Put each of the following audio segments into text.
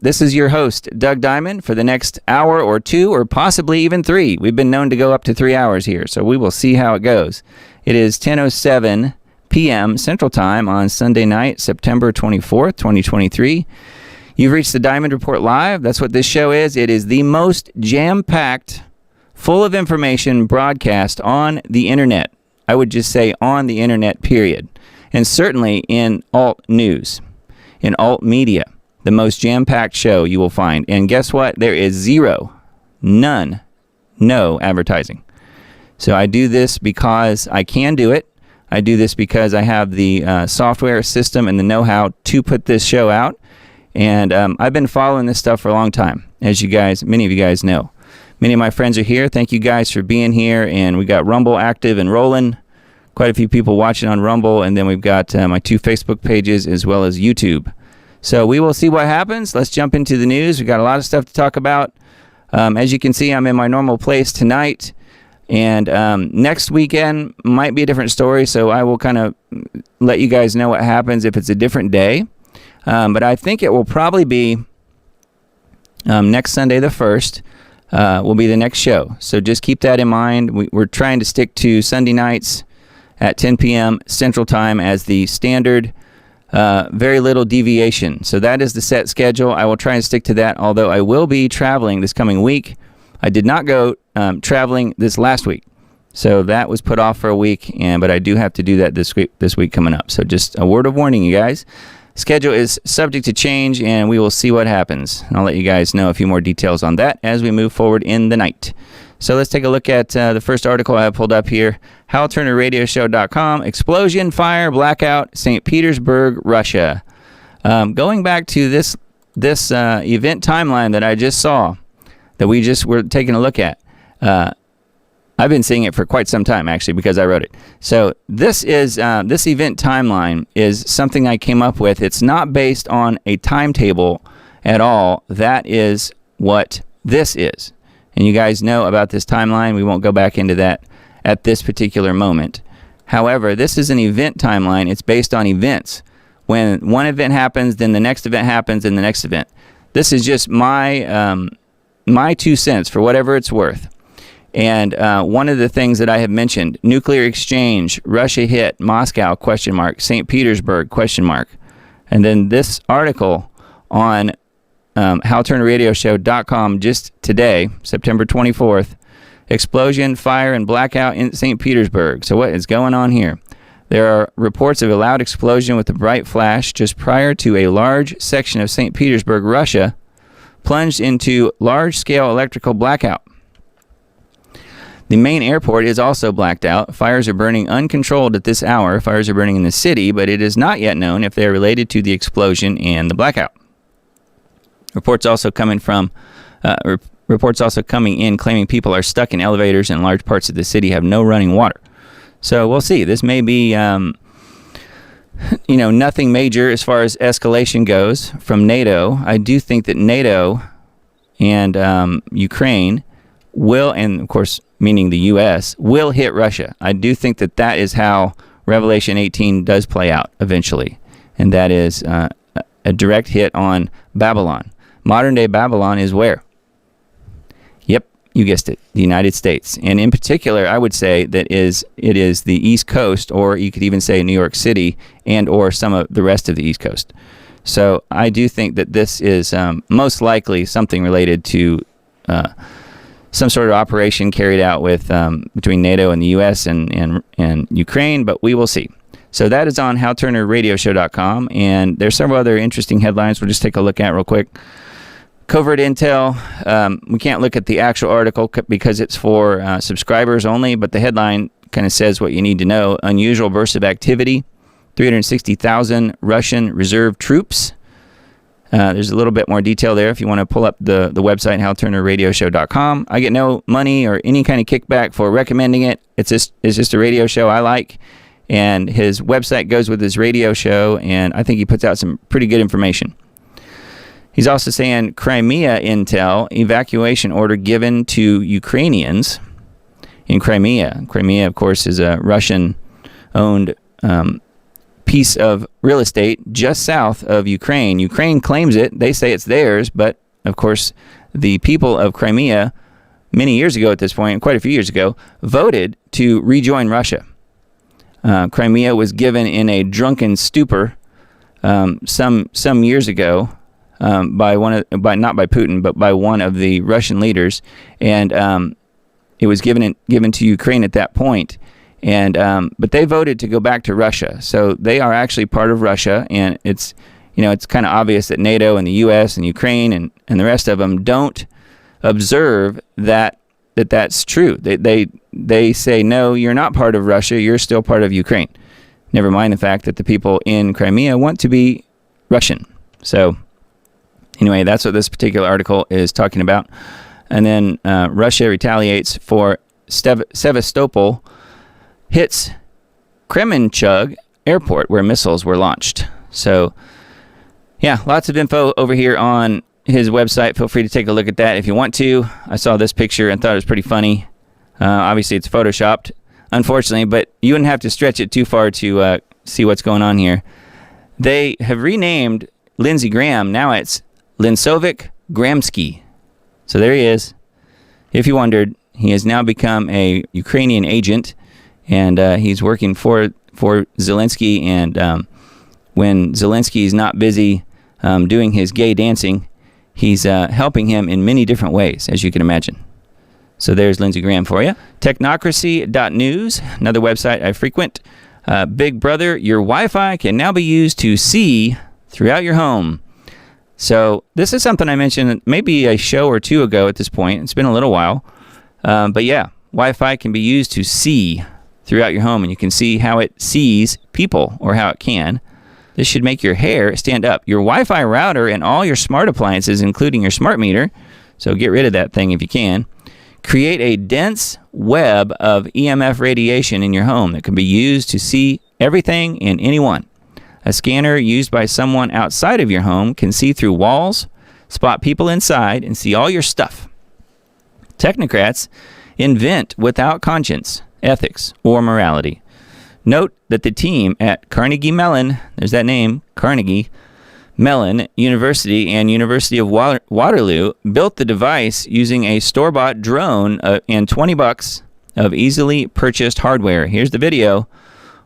This is your host, Doug Diamond, for the next hour or two, or possibly even 3. We've been known to go up to 3 hours here, so we will see how it goes. It is 10:07 p.m. Central Time on Sunday night, September 24th, 2023. You've reached the Diamond Report Live. That's what this show is. It is the most jam-packed, full of information broadcast on the internet. I would just say on the internet, period. And certainly in alt news, in alt media. The most jam-packed show you will find. And guess what? There is no advertising. So I do this because I can do it. I do this because I have the software system and the know-how to put this show out. And I've been following this stuff for a long time, as many of you guys know. Many of my friends are here. Thank you guys for being here. And we got Rumble active and rolling. Quite a few people watching on Rumble. And then we've got my 2 Facebook pages as well as YouTube. So we will see what happens. Let's jump into the news. We've got a lot of stuff to talk about. As you can see, I'm in my normal place tonight. And next weekend might be a different story, so I will kind of let you guys know what happens if it's a different day. But I think it will probably be next Sunday the 1st will be the next show. So just keep that in mind. We're trying to stick to Sunday nights at 10 p.m. Central Time as the standard. Very little deviation. So that is the set schedule. I will try and stick to that, although I will be traveling this coming week. I did not go traveling this last week. So that was put off for a week, but I do have to do that this week coming up. So just a word of warning, you guys. Schedule is subject to change, and we will see what happens. I'll let you guys know a few more details on that as we move forward in the night. So let's take a look at the first article I have pulled up here. HalTurnerRadioshow.com, Explosion, Fire, Blackout, St. Petersburg, Russia. Going back to this event timeline that I just saw, that we just were taking a look at. I've been seeing it for quite some time, actually, because I wrote it. So this is this event timeline is something I came up with. It's not based on a timetable at all. That is what this is. And you guys know about this timeline. We won't go back into that at this particular moment. However, this is an event timeline. It's based on events. When one event happens, then the next event happens, and the next event. This is just my 2 cents for whatever it's worth. And one of the things that I have mentioned, nuclear exchange, Russia hit, Moscow, ? St. Petersburg, ? And then this article on HalTurnerRadioshow.com just today, September 24th, explosion, fire, and blackout in St. Petersburg. So what is going on here? There are reports of a loud explosion with a bright flash just prior to a large section of St. Petersburg, Russia, plunged into large-scale electrical blackout. The main airport is also blacked out. Fires are burning uncontrolled at this hour. Fires are burning in the city, but it is not yet known if they are related to the explosion and the blackout. Reports also coming in claiming people are stuck in elevators and large parts of the city have no running water. So we'll see. This may be, nothing major as far as escalation goes from NATO. I do think that NATO and Ukraine will, and of course, meaning the U.S., will hit Russia. I do think that that is how Revelation 18 does play out eventually. And that is a direct hit on Babylon. Modern-day Babylon is where? Yep, you guessed it, the United States. And in particular, I would say that it is the East Coast, or you could even say New York City, and or some of the rest of the East Coast. So I do think that this is most likely something related to some sort of operation carried out with between NATO and the U.S. and Ukraine, but we will see. So that is on HalTurnerRadioshow.com, and there's several other interesting headlines we'll just take a look at real quick. Covert intel, we can't look at the actual article because it's for subscribers only, but the headline kind of says what you need to know. Unusual burst of activity, 360,000 Russian reserve troops. There's a little bit more detail there if you want to pull up the website, HalTurnerRadioshow.com. I get no money or any kind of kickback for recommending it. It's just a radio show I like, and his website goes with his radio show, and I think he puts out some pretty good information. He's also saying Crimea intel, evacuation order given to Ukrainians in Crimea. Crimea, of course, is a Russian-owned piece of real estate just south of Ukraine. Ukraine claims it. They say it's theirs, but of course, the people of Crimea, many years ago at this point, quite a few years ago, voted to rejoin Russia. Crimea was given in a drunken stupor some years ago not by Putin, but by one of the Russian leaders, and it was given to Ukraine at that point. And but they voted to go back to Russia, so they are actually part of Russia, and it's kind of obvious that NATO and the U.S. and Ukraine and the rest of them don't observe that's true. They say, no, you're not part of Russia, you're still part of Ukraine. Never mind the fact that the people in Crimea want to be Russian. So anyway, that's what this particular article is talking about. And then Russia retaliates for Sevastopol hits Kremenchug airport where missiles were launched. So yeah, lots of info over here on his website. Feel free to take a look at that if you want to. I saw this picture and thought it was pretty funny. Obviously, it's photoshopped, unfortunately, but you wouldn't have to stretch it too far to see what's going on here. They have renamed Lindsey Graham. Now it's Linsovic Gramsci. So there he is. If you wondered, he has now become a Ukrainian agent, and he's working for Zelensky. And when Zelensky is not busy doing his gay dancing, he's helping him in many different ways, as you can imagine. So there's Lindsey Graham for you. Technocracy.news, another website I frequent. Big Brother, your Wi-Fi can now be used to see throughout your home. So this is something I mentioned maybe a show or two ago at this point. It's been a little while. But yeah, Wi-Fi can be used to see throughout your home, and you can see how it sees people, or how it can. This should make your hair stand up. Your Wi-Fi router and all your smart appliances, including your smart meter, so get rid of that thing if you can, create a dense web of EMF radiation in your home that can be used to see everything and anyone. A scanner used by someone outside of your home can see through walls, spot people inside, and see all your stuff. Technocrats invent without conscience, ethics, or morality. Note that the team at Carnegie Mellon, there's that name, Carnegie Mellon University and University of Waterloo, built the device using a store-bought drone and $20 of easily purchased hardware. Here's the video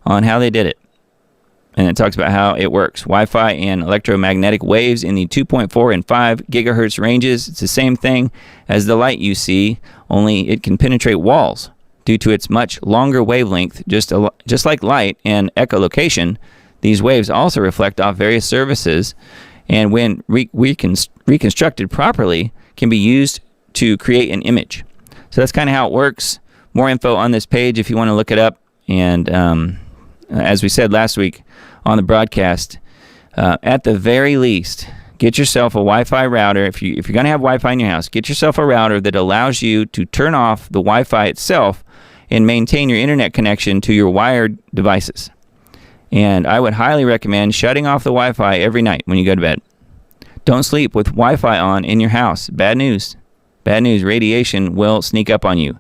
on how they did it. And it talks about how it works. Wi-Fi and electromagnetic waves in the 2.4 and 5 gigahertz ranges. It's the same thing as the light you see, only it can penetrate walls. Due to its much longer wavelength, just like light and echolocation, these waves also reflect off various surfaces, and when reconstructed properly, can be used to create an image. So that's kind of how it works. More info on this page if you want to look it up. And as we said last week on the broadcast, at the very least, get yourself a Wi-Fi router. If you're going to have Wi-Fi in your house, get yourself a router that allows you to turn off the Wi-Fi itself and maintain your internet connection to your wired devices. And I would highly recommend shutting off the Wi-Fi every night when you go to bed. Don't sleep with Wi-Fi on in your house. Bad news. Bad news. Radiation will sneak up on you.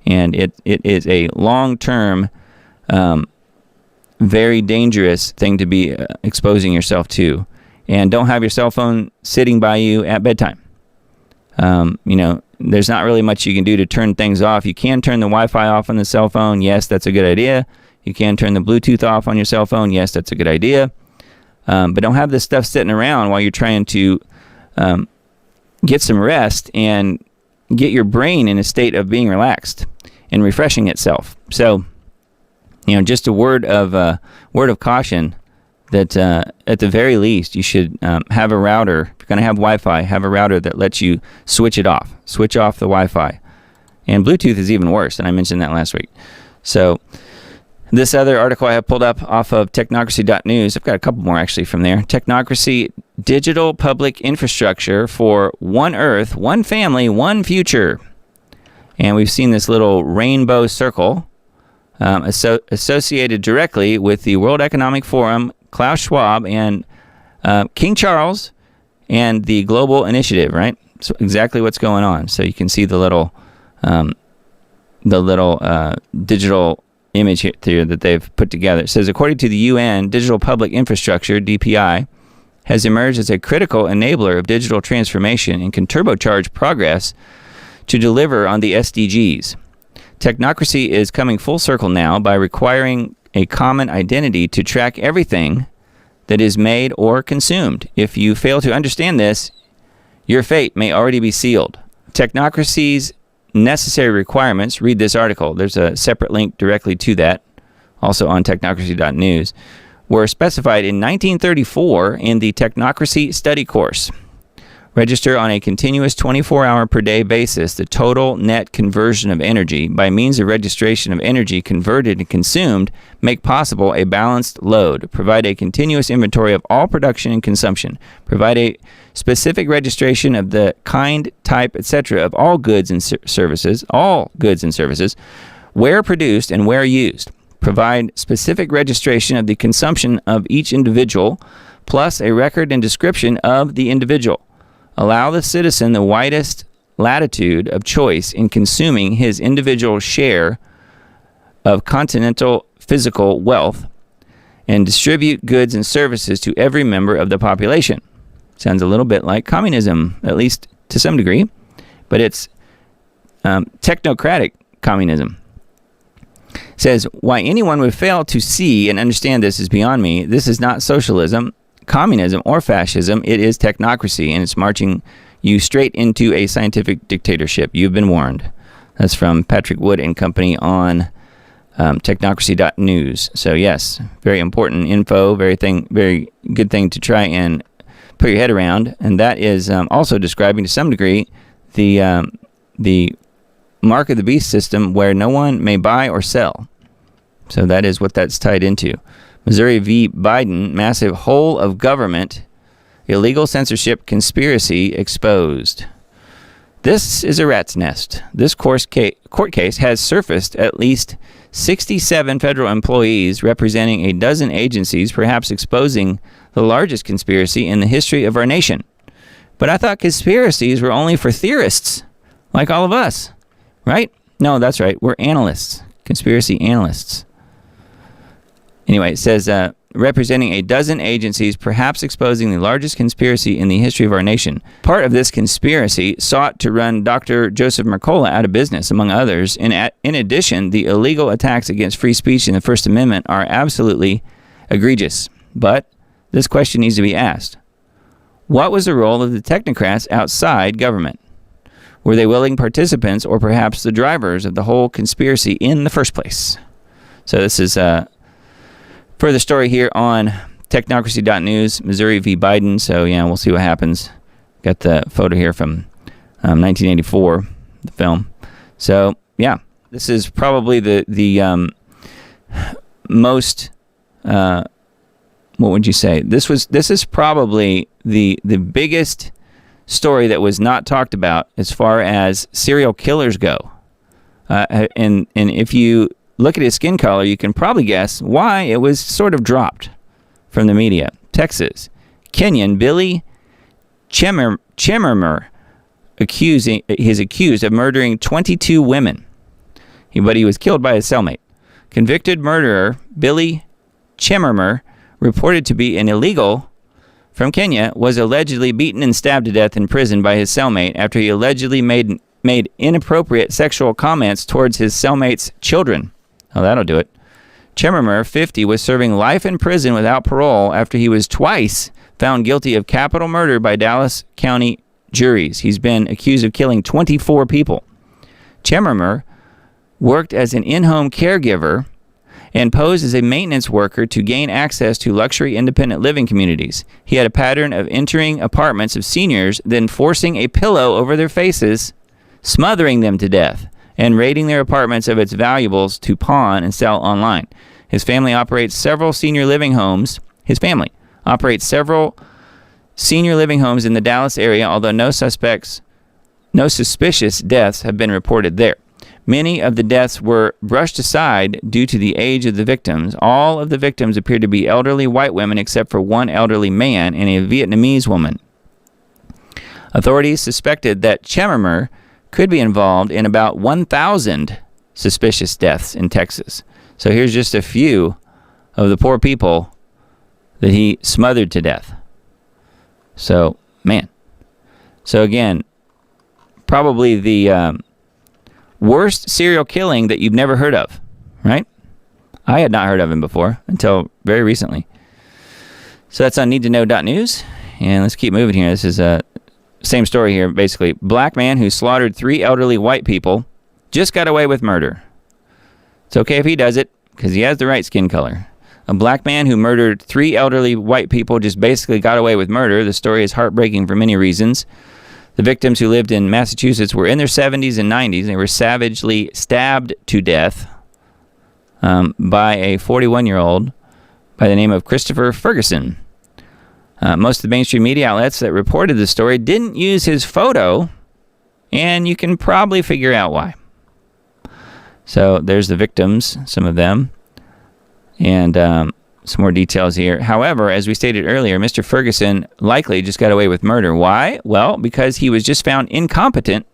And it is a long-term, very dangerous thing to be exposing yourself to. And don't have your cell phone sitting by you at bedtime. There's not really much you can do to turn things off. You can turn the Wi-Fi off on the cell phone. Yes, that's a good idea. You can turn the Bluetooth off on your cell phone. Yes, that's a good idea. But don't have this stuff sitting around while you're trying to get some rest and get your brain in a state of being relaxed and refreshing itself. So, just a word of caution that at the very least you should have a router. If you're going to have Wi-Fi, have a router that lets you switch it off. Switch off the Wi-Fi. And Bluetooth is even worse, and I mentioned that last week. So this other article I have pulled up off of technocracy.news, I've got a couple more actually from there. Technocracy, digital public infrastructure for one Earth, one family, one future. And we've seen this little rainbow circle associated directly with the World Economic Forum, Klaus Schwab, and King Charles, and the Global Initiative, right? So exactly what's going on. So you can see the little digital image here that they've put together. It says, according to the UN, digital public infrastructure, DPI, has emerged as a critical enabler of digital transformation and can turbocharge progress to deliver on the SDGs. Technocracy is coming full circle now by requiring a common identity to track everything that is made or consumed. If you fail to understand this, your fate may already be sealed. Technocracy's necessary requirements, read this article. There's a separate link directly to that, also on technocracy.news, were specified in 1934 in the Technocracy Study Course. Register on a continuous 24-hour per day basis the total net conversion of energy by means of registration of energy converted and consumed, make possible a balanced load, provide a continuous inventory of all production and consumption, provide a specific registration of the kind, type, etc. of all goods and services, where produced and where used, provide specific registration of the consumption of each individual, plus a record and description of the individual. Allow the citizen the widest latitude of choice in consuming his individual share of continental physical wealth and distribute goods and services to every member of the population. Sounds a little bit like communism, at least to some degree, but it's technocratic communism. Says, why anyone would fail to see and understand this is beyond me. This is not socialism, communism, or fascism. It is technocracy, and it's marching you straight into a scientific dictatorship. You've been warned. That's from Patrick Wood and Company on technocracy.news. So yes, very important info, very good thing to try and put your head around. And that is also describing to some degree the mark of the beast system where no one may buy or sell. So that is what that's tied into. Missouri v. Biden, massive whole of government, illegal censorship conspiracy exposed. This is a rat's nest. This court case has surfaced at least 67 federal employees representing a dozen agencies, perhaps exposing the largest conspiracy in the history of our nation. But I thought conspiracies were only for theorists, like all of us, right? No, that's right. We're analysts, conspiracy analysts. Anyway, it says, representing a dozen agencies, perhaps exposing the largest conspiracy in the history of our nation. Part of this conspiracy sought to run Dr. Joseph Mercola out of business, among others. In addition, the illegal attacks against free speech in the First Amendment are absolutely egregious. But this question needs to be asked. What was the role of the technocrats outside government? Were they willing participants or perhaps the drivers of the whole conspiracy in the first place? So this is further story here on technocracy.news, Missouri v. Biden. So, yeah, we'll see what happens. Got the photo here from 1984, the film. So, yeah, this is probably the most, what would you say? This is probably the biggest story that was not talked about as far as serial killers go. And if you look at his skin color, you can probably guess why it was sort of dropped from the media. Texas. Kenyan Billy Chemermer is accused of murdering 22 women. But he was killed by his cellmate. Convicted murderer Billy Chemermer, reported to be an illegal from Kenya, was allegedly beaten and stabbed to death in prison by his cellmate after he allegedly made inappropriate sexual comments towards his cellmate's children. Oh, that'll do it. Chemermer, 50, was serving life in prison without parole after he was twice found guilty of capital murder by Dallas County juries. He's been accused of killing 24 people. Chemermer worked as an in-home caregiver and posed as a maintenance worker to gain access to luxury independent living communities. He had a pattern of entering apartments of seniors, then forcing a pillow over their faces, smothering them to death, and raiding their apartments of its valuables to pawn and sell online. His family operates several senior living homes. His family operates several senior living homes in the Dallas area, although no suspicious deaths have been reported there. Many of the deaths were brushed aside due to the age of the victims. All of the victims appeared to be elderly white women except for one elderly man and a Vietnamese woman. Authorities suspected that Chemermer could be involved in about 1,000 suspicious deaths in Texas. So here's just a few of the poor people that he smothered to death. So, man. So again, probably the worst serial killing that you've never heard of, right? I had not heard of him before until very recently. So that's on needtoknow.news. And let's keep moving here. This is a same story here, basically. Black man who slaughtered 3 elderly white people just got away with murder. It's okay if he does it because he has the right skin color. A black man who murdered 3 elderly white people just basically got away with murder. The story is heartbreaking for many reasons. The victims, who lived in Massachusetts, were in their 70s and 90s. They were savagely stabbed to death by a 41-year-old by the name of Christopher Ferguson. Most of the mainstream media outlets that reported the story didn't use his photo, and you can probably figure out why. So there's the victims, some of them, and some more details here. However, as we stated earlier, Mr. Ferguson likely just got away with murder. Why? Well, because he was just found incompetent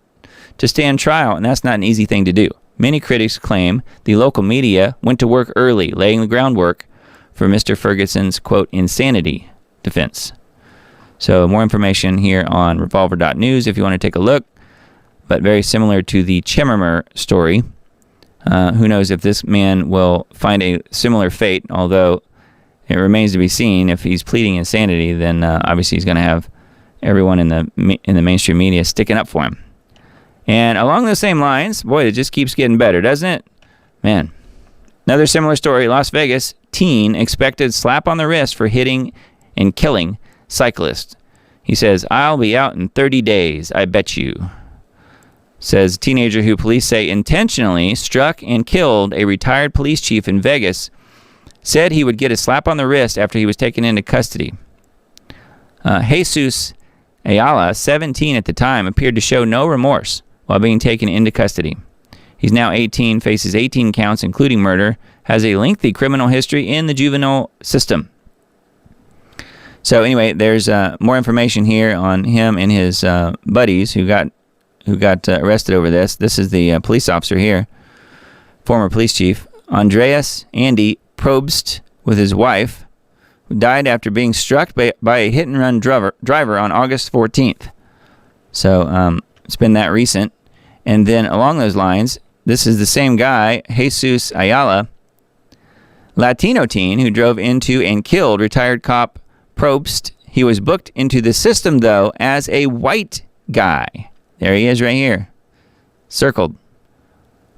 to stand trial, and that's not an easy thing to do. Many critics claim the local media went to work early, laying the groundwork for Mr. Ferguson's, quote, insanity defense. So more information here on revolver.news if you want to take a look, but very similar to the Chimmermer story. Who knows if this man will find a similar fate, although it remains to be seen. If he's pleading insanity, then obviously he's going to have everyone in the mainstream media sticking up for him. And along those same lines, boy, it just keeps getting better, doesn't it? Man. Another similar story, Las Vegas teen expected slap on the wrist for hitting and killing cyclist. He says, "I'll be out in 30 days, I bet you." Says a teenager who police say intentionally struck and killed a retired police chief in Vegas said he would get a slap on the wrist after he was taken into custody. Jesus Ayala, 17 at the time, appeared to show no remorse while being taken into custody. He's now 18, faces 18 counts, including murder, has a lengthy criminal history in the juvenile system. So anyway, there's more information here on him and his buddies who got arrested over this. This is the police officer here, former police chief, Andreas Andy Probst, with his wife, who died after being struck by a hit-and-run driver on August 14th. So it's been that recent. And then along those lines, this is the same guy, Jesus Ayala, Latino teen who drove into and killed retired cop Probst. He was booked into the system, though, as a white guy. There he is right here, circled.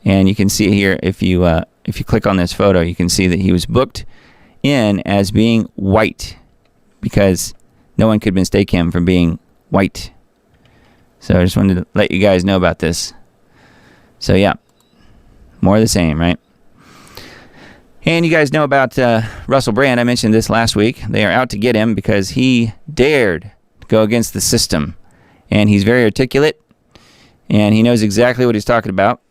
And you can see here, if you click on this photo, you can see that he was booked in as being white because no one could mistake him for being white. So I just wanted to let you guys know about this. So yeah, more of the same, right? And you guys know about Russell Brand. I mentioned this last week. They are out to get him because he dared to go against the system. And he's very articulate. And he knows exactly what he's talking about.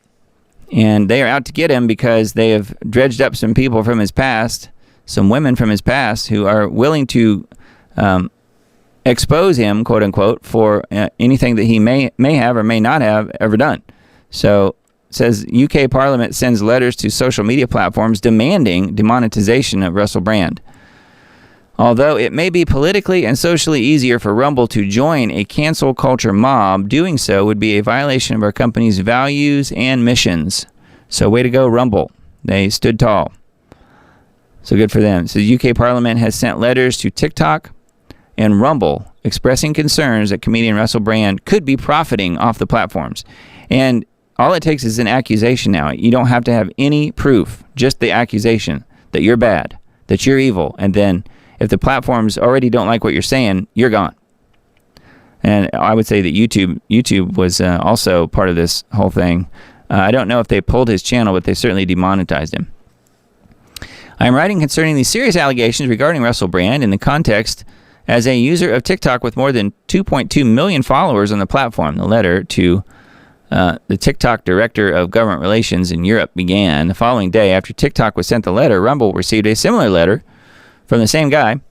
And they are out to get him because they have dredged up some people from his past, some women from his past, who are willing to expose him, quote unquote, for anything that he may have or may not have ever done. So it says UK Parliament sends letters to social media platforms demanding demonetization of Russell Brand. Although it may be politically and socially easier for Rumble to join a cancel culture mob, doing so would be a violation of our company's values and missions. So way to go, Rumble. They stood tall. So good for them. So the UK Parliament has sent letters to TikTok and Rumble expressing concerns that comedian Russell Brand could be profiting off the platforms. And all it takes is an accusation now. You don't have to have any proof, just the accusation that you're bad, that you're evil, and then if the platforms already don't like what you're saying, you're gone. And I would say that YouTube was also part of this whole thing. I don't know if they pulled his channel, but they certainly demonetized him. I am writing concerning these serious allegations regarding Russell Brand in the context as a user of TikTok with more than 2.2 million followers on the platform. The letter to the TikTok Director of Government Relations in Europe began the following day after TikTok was sent the letter. Rumble received a similar letter from the same guy,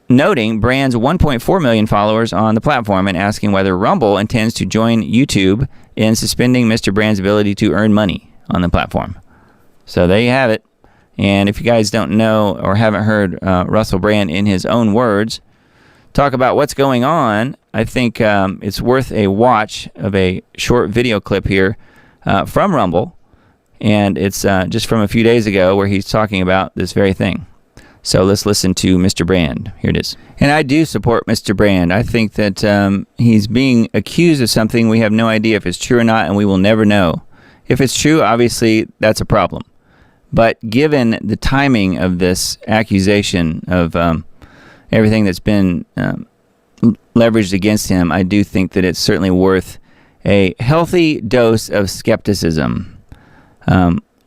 noting Brand's 1.4 million followers on the platform and asking whether Rumble intends to join YouTube in suspending Mr. Brand's ability to earn money on the platform. So there you have it. And if you guys don't know or haven't heard Russell Brand in his own words talk about what's going on, I think it's worth a watch of a short video clip here from Rumble. And it's just from a few days ago where he's talking about this very thing. So let's listen to Mr. Brand. Here it is. And I do support Mr. Brand. I think that he's being accused of something we have no idea if it's true or not, and we will never know. If it's true, obviously, that's a problem. But given the timing of this accusation of everything that's been leveraged against him, I do think that it's certainly worth a healthy dose of skepticism.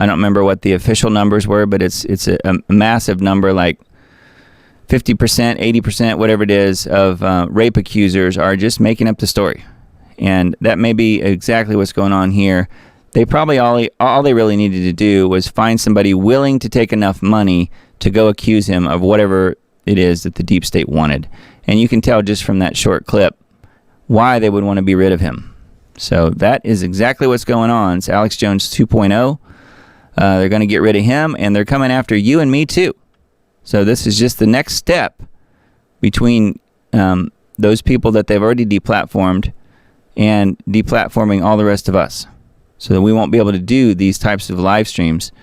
I don't remember what the official numbers were, but it's a massive number, like 50%, 80%, whatever it is, of rape accusers are just making up the story. And that may be exactly what's going on here. They probably all they really needed to do was find somebody willing to take enough money to go accuse him of whatever it is that the deep state wanted. And you can tell just from that short clip why they would want to be rid of him. So that is exactly what's going on. It's Alex Jones 2.0. They're going to get rid of him, and they're coming after you and me too. So this is just the next step between those people that they've already deplatformed and deplatforming all the rest of us. So that we won't be able to do these types of live streams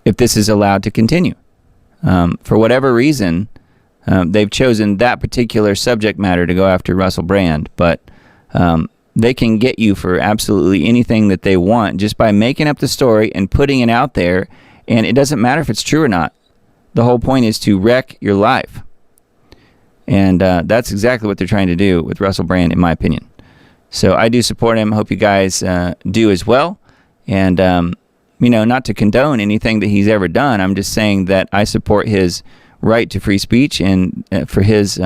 if this is allowed to continue. For whatever reason, they've chosen that particular subject matter to go after Russell Brand, but they can get you for absolutely anything that they want just by making up the story and putting it out there, and it doesn't matter if it's true or not. The whole point is to wreck your life. And that's exactly what they're trying to do with Russell Brand, in my opinion. So I do support him. Hope you guys do as well. And, not to condone anything that he's ever done. I'm just saying that I support his right to free speech and for his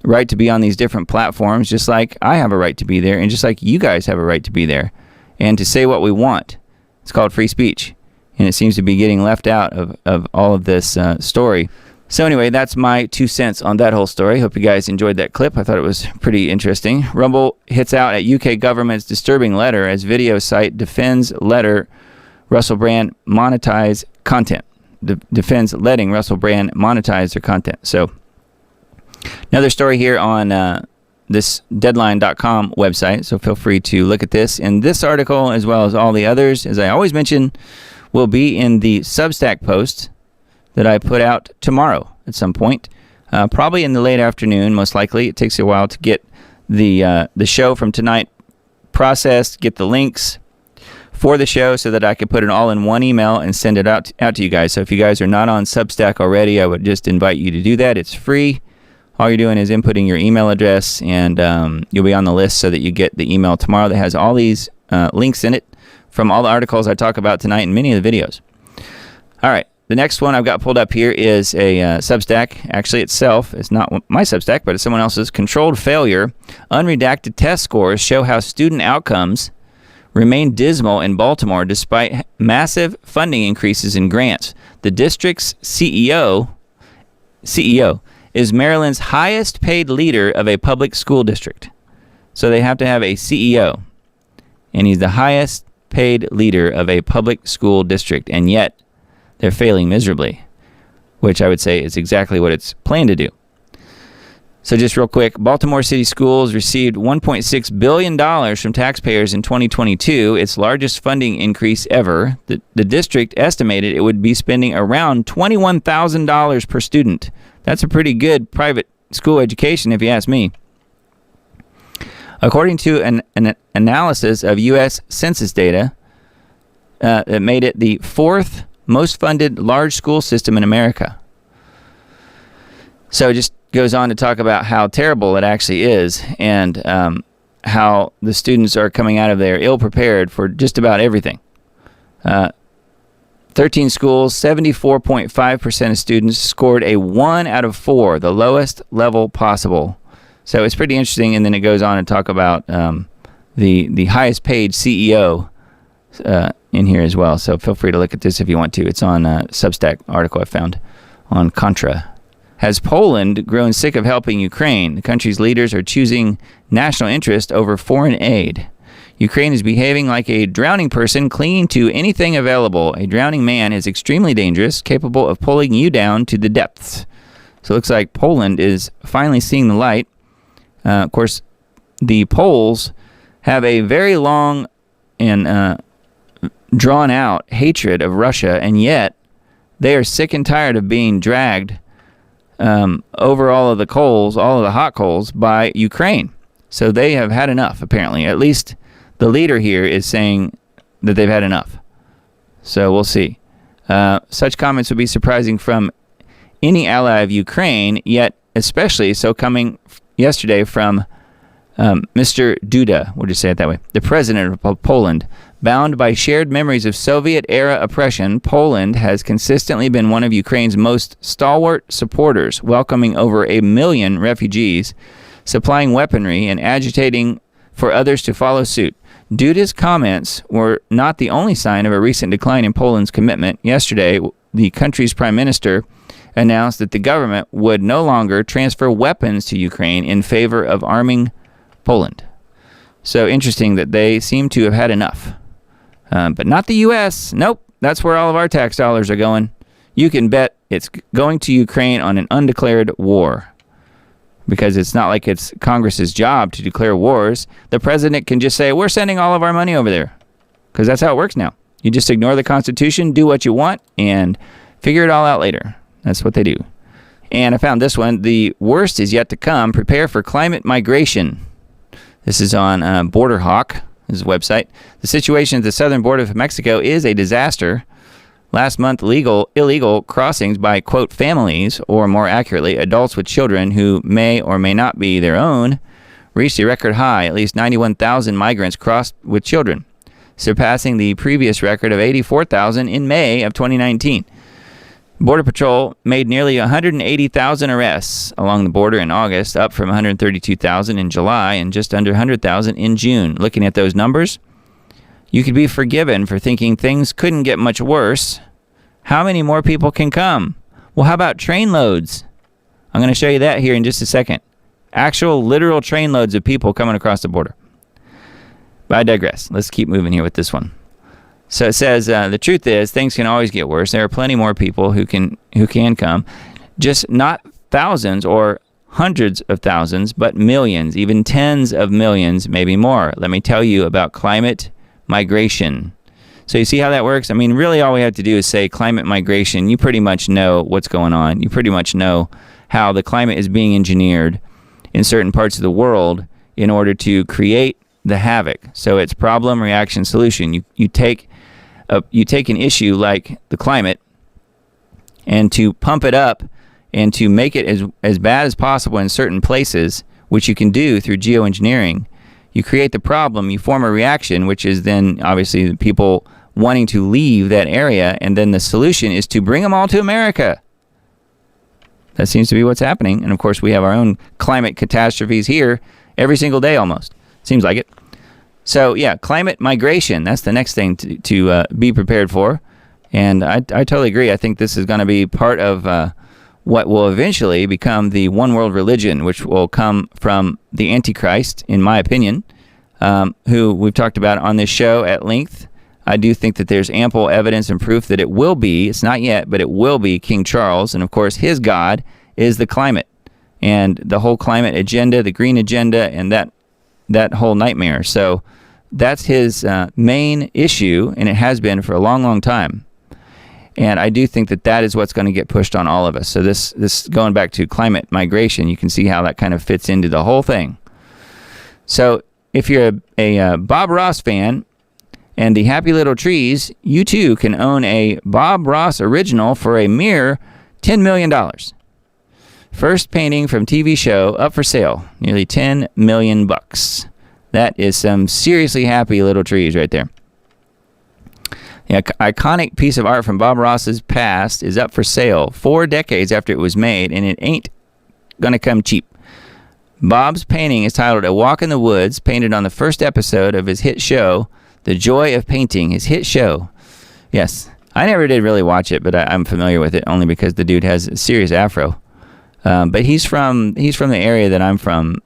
right to be on these different platforms, just like I have a right to be there and just like you guys have a right to be there and to say what we want. It's called free speech. And it seems to be getting left out of all of this story. So anyway, that's my 2 cents on that whole story. Hope you guys enjoyed that clip. I thought it was pretty interesting. Rumble hits out at UK government's disturbing letter as video site defends letter Russell Brand monetize content. Defends letting Russell Brand monetize their content. So another story here on this deadline.com website. So feel free to look at this. And this article, as well as all the others, as I always mention, will be in the Substack post that I put out tomorrow at some point, probably in the late afternoon, most likely. It takes a while to get the show from tonight processed, get the links for the show so that I can put it all in one email and send it out to you guys. So if you guys are not on Substack already, I would just invite you to do that. It's free. All you're doing is inputting your email address, and you'll be on the list so that you get the email tomorrow that has all these links in it from all the articles I talk about tonight and many of the videos. All right. The next one I've got pulled up here is a Substack. Actually, itself is not my Substack, but it's someone else's. Controlled failure. Unredacted test scores show how student outcomes remain dismal in Baltimore despite massive funding increases in grants. The district's CEO is Maryland's highest paid leader of a public school district. So they have to have a CEO, and he's the highest paid leader of a public school district, and yet they're failing miserably, which I would say is exactly what it's planned to do. So just real quick, Baltimore City Schools received $1.6 billion from taxpayers in 2022, its largest funding increase ever. The district estimated it would be spending around $21,000 per student. That's a pretty good private school education, if you ask me. According to an analysis of U.S. Census data, that made it the fourth most funded large school system in America. So it just goes on to talk about how terrible it actually is and how the students are coming out of there ill-prepared for just about everything. 13 schools, 74.5% of students scored a 1 out of 4, the lowest level possible. So it's pretty interesting, and then it goes on to talk about the highest paid CEO in here as well. So feel free to look at this if you want to. It's on a Substack article I found on Contra. Has Poland grown sick of helping Ukraine? The country's leaders are choosing national interest over foreign aid. Ukraine is behaving like a drowning person clinging to anything available. A drowning man is extremely dangerous, capable of pulling you down to the depths. So it looks like Poland is finally seeing the light. Of course, the Poles have a very long and drawn-out hatred of Russia, and yet they are sick and tired of being dragged over all of the coals, all of the hot coals, by Ukraine. So they have had enough, apparently. At least the leader here is saying that they've had enough. So we'll see. Such comments would be surprising from any ally of Ukraine, yet especially so coming yesterday from Mr. Duda, we'll just say it that way, the president of Poland. Bound by shared memories of Soviet-era oppression, Poland has consistently been one of Ukraine's most stalwart supporters, welcoming over 1 million refugees, supplying weaponry, and agitating for others to follow suit. Duda's comments were not the only sign of a recent decline in Poland's commitment. Yesterday, the country's prime minister announced that the government would no longer transfer weapons to Ukraine in favor of arming Poland. So interesting that they seem to have had enough. But not the U.S. Nope, that's where all of our tax dollars are going. You can bet it's going to Ukraine on an undeclared war. Because it's not like it's Congress's job to declare wars. The president can just say, we're sending all of our money over there. Because that's how it works now. You just ignore the Constitution, do what you want, and figure it all out later. That's what they do. And I found this one. The worst is yet to come. Prepare for climate migration. This is on Border Hawk, his website. The situation at the southern border of Mexico is a disaster. Last month, illegal crossings by, quote, families, or more accurately, adults with children who may or may not be their own, reached a record high. At least 91,000 migrants crossed with children, surpassing the previous record of 84,000 in May of 2019. Border Patrol made nearly 180,000 arrests along the border in August, up from 132,000 in July and just under 100,000 in June. Looking at those numbers, you could be forgiven for thinking things couldn't get much worse. How many more people can come? Well, how about train loads? I'm going to show you that here in just a second. Actual literal train loads of people coming across the border. But I digress. Let's keep moving here with this one. So it says, the truth is, things can always get worse. There are plenty more people who can come. Just not thousands or hundreds of thousands, but millions, even tens of millions, maybe more. Let me tell you about climate migration. So you see how that works? I mean, really all we have to do is say climate migration. You pretty much know what's going on. You pretty much know how the climate is being engineered in certain parts of the world in order to create the havoc. So it's problem, reaction, solution. You take an issue like the climate and to pump it up and to make it as bad as possible in certain places, which you can do through geoengineering. You create the problem, you form a reaction, which is then obviously the people wanting to leave that area, and then the solution is to bring them all to America. That seems to be what's happening. And of course, we have our own climate catastrophes here every single day almost. Seems like it. So yeah, climate migration, that's the next thing to be prepared for. And I totally agree. I think this is going to be part of what will eventually become the one world religion, which will come from the Antichrist, in my opinion, who we've talked about on this show at length. I do think that there's ample evidence and proof that it will be, it's not yet, but it will be King Charles. And of course, his God is the climate and the whole climate agenda, the green agenda, and that whole nightmare. So that's his main issue, and it has been for a long, long time. And I do think that is what's going to get pushed on all of us. So this going back to climate migration, you can see how that kind of fits into the whole thing. So if you're a Bob Ross fan and the Happy Little Trees, you too can own a Bob Ross original for a mere $10 million. First painting from TV show up for sale, nearly $10 million bucks. That is some seriously happy little trees right there. The iconic piece of art from Bob Ross's past is up for sale 4 decades after it was made, and it ain't gonna come cheap. Bob's painting is titled A Walk in the Woods, painted on the first episode of his hit show, The Joy of Painting, his hit show. Yes, I never did really watch it, but I'm familiar with it only because the dude has a serious afro. But he's from the area that I'm from,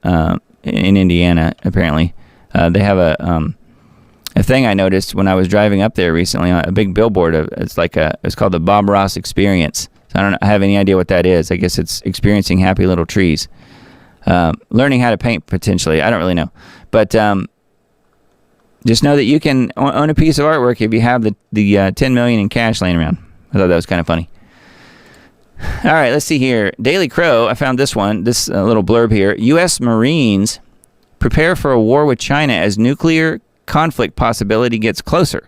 in Indiana, apparently. They have a thing I noticed when I was driving up there recently, a big billboard. It's called the Bob Ross Experience. So I don't have any idea what that is. I guess it's experiencing happy little trees. Learning how to paint, potentially. I don't really know. But just know that you can own a piece of artwork if you have the $10 million in cash laying around. I thought that was kind of funny. All right, let's see here. Daily Crow, I found this one, this little blurb here. U.S. Marines prepare for a war with China as nuclear conflict possibility gets closer.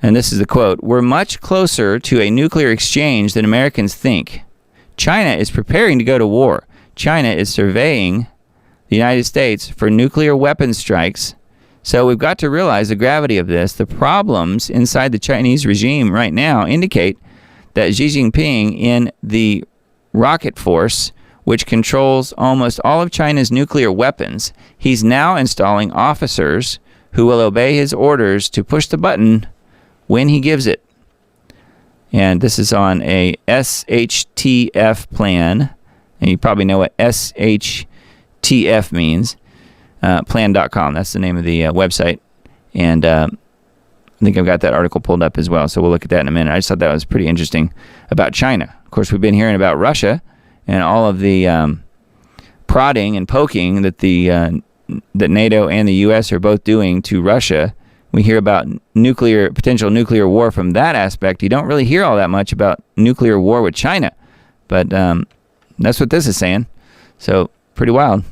And this is the quote. We're much closer to a nuclear exchange than Americans think. China is preparing to go to war. China is surveying the United States for nuclear weapons strikes. So we've got to realize the gravity of this. The problems inside the Chinese regime right now indicate that Xi Jinping in the rocket force, which controls almost all of China's nuclear weapons, he's now installing officers who will obey his orders to push the button when he gives it. And this is on a SHTF plan. And you probably know what SHTF means. Plan.com. That's the name of the website. And I think I've got that article pulled up as well. So we'll look at that in a minute. I just thought that was pretty interesting about China. Of course, we've been hearing about Russia and all of the prodding and poking that that NATO and the U.S. are both doing to Russia. We hear about potential nuclear war from that aspect. You don't really hear all that much about nuclear war with China. But that's what this is saying. So pretty wild.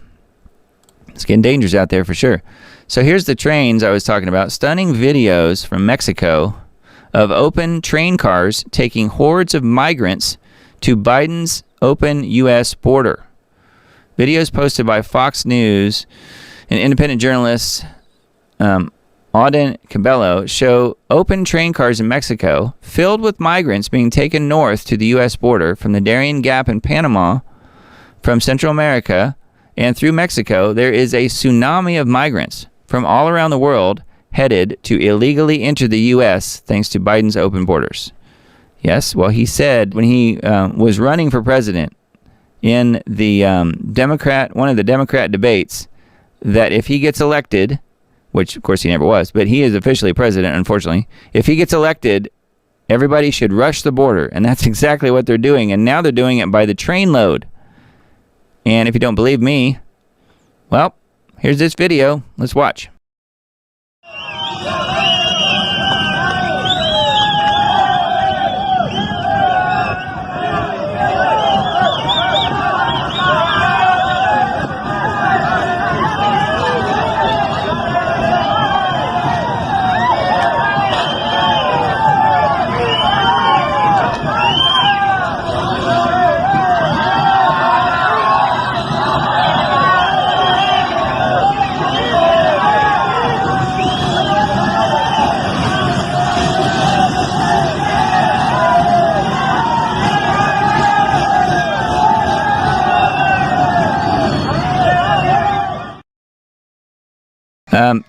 It's getting dangerous out there for sure. So here's the trains I was talking about. Stunning videos from Mexico of open train cars taking hordes of migrants to Biden's open U.S. border. Videos posted by Fox News and independent journalists Auden Cabello show open train cars in Mexico filled with migrants being taken north to the U.S. border from the Darien Gap in Panama, from Central America, and through Mexico. There is a tsunami of migrants from all around the world headed to illegally enter the U.S. thanks to Biden's open borders. Yes, well, he said when he was running for president in the one of the Democrat debates, that if he gets elected, which of course he never was, but he is officially president, unfortunately, if he gets elected, everybody should rush the border. And that's exactly what they're doing. And now they're doing it by the trainload. And if you don't believe me, well, here's this video. Let's watch.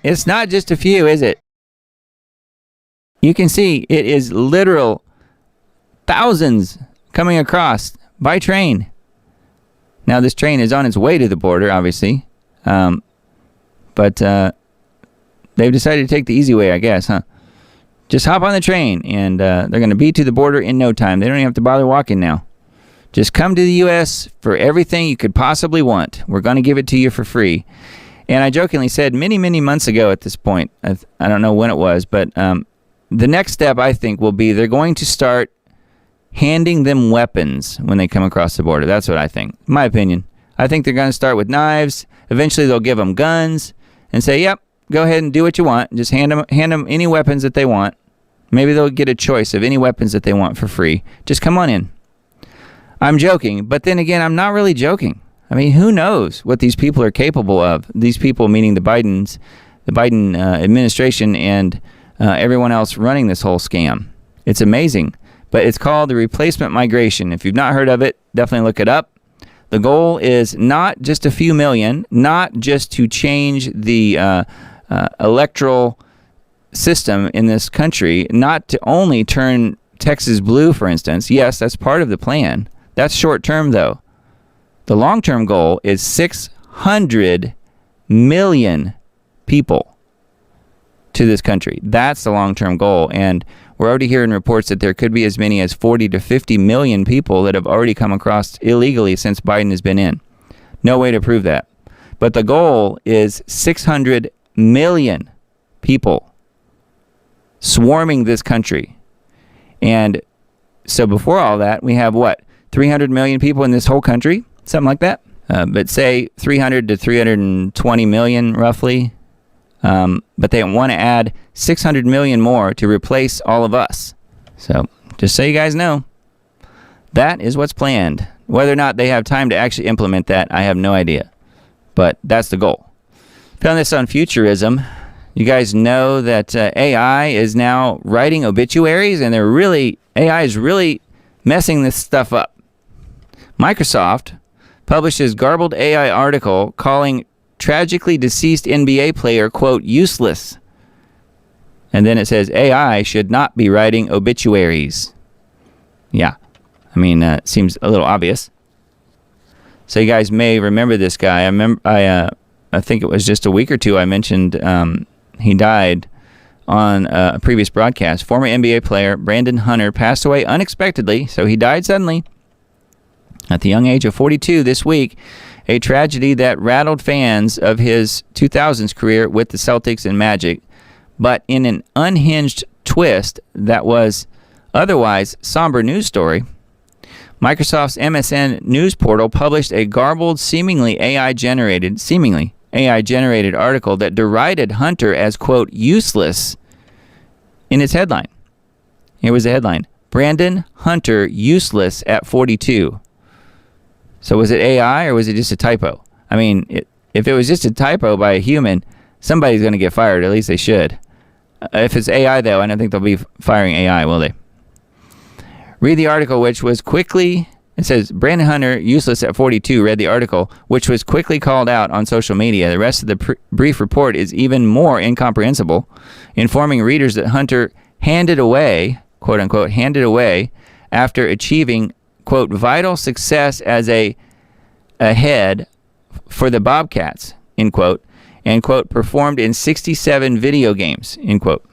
It's not just a few, is it? You can see it is literal thousands coming across by train. Now this train is on its way to the border, obviously. But they've decided to take the easy way, I guess, huh? Just hop on the train and they're going to be to the border in no time. They don't even have to bother walking now. Just come to the U.S. for everything you could possibly want. We're going to give it to you for free. And I jokingly said many, many months ago at this point, I don't know when it was, but the next step, I think, will be they're going to start handing them weapons when they come across the border. That's what I think. My opinion. I think they're going to start with knives. Eventually, they'll give them guns and say, yep, go ahead and do what you want. Just hand them any weapons that they want. Maybe they'll get a choice of any weapons that they want for free. Just come on in. I'm joking, but then again, I'm not really joking. I mean, who knows what these people are capable of? These people, meaning the Biden administration and everyone else running this whole scam. It's amazing. But it's called the replacement migration. If you've not heard of it, definitely look it up. The goal is not just a few million, not just to change the electoral system in this country, not to only turn Texas blue, for instance. Yes, that's part of the plan. That's short term, though. The long-term goal is 600 million people to this country. That's the long-term goal. And we're already hearing reports that there could be as many as 40 to 50 million people that have already come across illegally since Biden has been in. No way to prove that. But the goal is 600 million people swarming this country. And so before all that, we have 300 million people in this whole country? Something like that. But say 300 to 320 million roughly. But they want to add 600 million more to replace all of us. So just so you guys know, that is what's planned. Whether or not they have time to actually implement that, I have no idea. But that's the goal. Found this on Futurism. You guys know that AI is now writing obituaries, and AI is really messing this stuff up. Microsoft publishes garbled AI article calling tragically deceased NBA player, quote, useless. And then it says AI should not be writing obituaries. Yeah. I mean, it seems a little obvious. So you guys may remember this guy. I think it was just a week or two I mentioned he died on a previous broadcast. Former NBA player Brandon Hunter passed away unexpectedly, so he died suddenly at the young age of 42 this week. A tragedy that rattled fans of his 2000s career with the Celtics and Magic, but in an unhinged twist that was otherwise somber news story. Microsoft's MSN news portal published a garbled, seemingly AI-generated article that derided Hunter as, quote, useless in its headline. Here was the headline: Brandon Hunter useless at 42. So was it AI or was it just a typo? I mean, if it was just a typo by a human, somebody's going to get fired. At least they should. If it's AI, though, I don't think they'll be firing AI, will they? Read the article, which was quickly, it says, Brandon Hunter, useless at 42, read the article, which was quickly called out on social media. The rest of the brief report is even more incomprehensible, informing readers that Hunter handed away, quote unquote, after achieving, quote, vital success as a head for the Bobcats, end quote, and, quote, performed in 67 video games, end quote.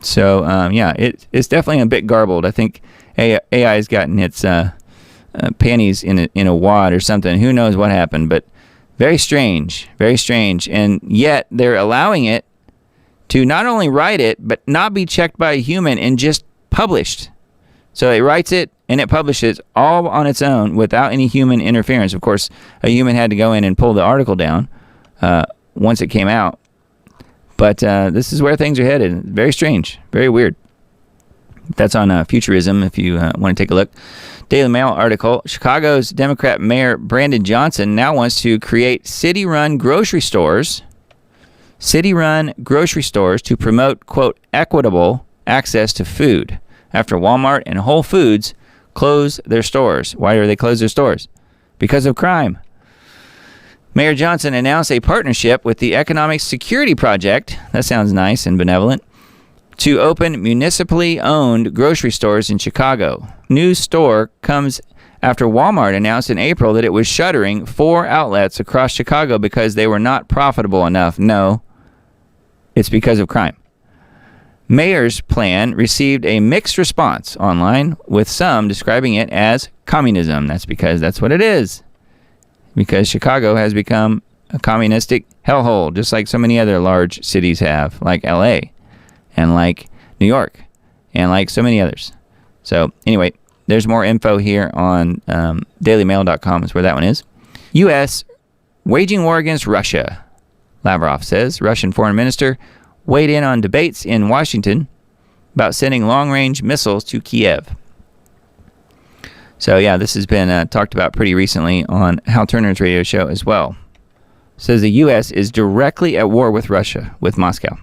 So, yeah, it's definitely a bit garbled. I think AI has gotten its panties in a wad or something. Who knows what happened, but very strange, very strange. And yet they're allowing it to not only write it, but not be checked by a human and just published. So it writes it and it publishes all on its own without any human interference. Of course, a human had to go in and pull the article down once it came out. But this is where things are headed. Very strange. Very weird. That's on Futurism if you want to take a look. Daily Mail article. Chicago's Democrat Mayor Brandon Johnson now wants to create city-run grocery stores to promote, quote, equitable access to food after Walmart and Whole Foods close their stores. Why do they close their stores? Because of crime. Mayor Johnson announced a partnership with the Economic Security Project, that sounds nice and benevolent, to open municipally owned grocery stores in Chicago. News store comes after Walmart announced in April that it was shuttering 4 outlets across Chicago because they were not profitable enough. No, it's because of crime. Mayor's plan received a mixed response online, with some describing it as communism. That's because that's what it is. Because Chicago has become a communistic hellhole, just like so many other large cities have, like LA and like New York and like so many others. So anyway, there's more info here on dailymail.com is where that one is. U.S. waging war against Russia. Lavrov says Russian foreign minister weighed in on debates in Washington about sending long-range missiles to Kiev. So, yeah, this has been talked about pretty recently on Hal Turner's radio show as well. It says the U.S. is directly at war with Russia, with Moscow.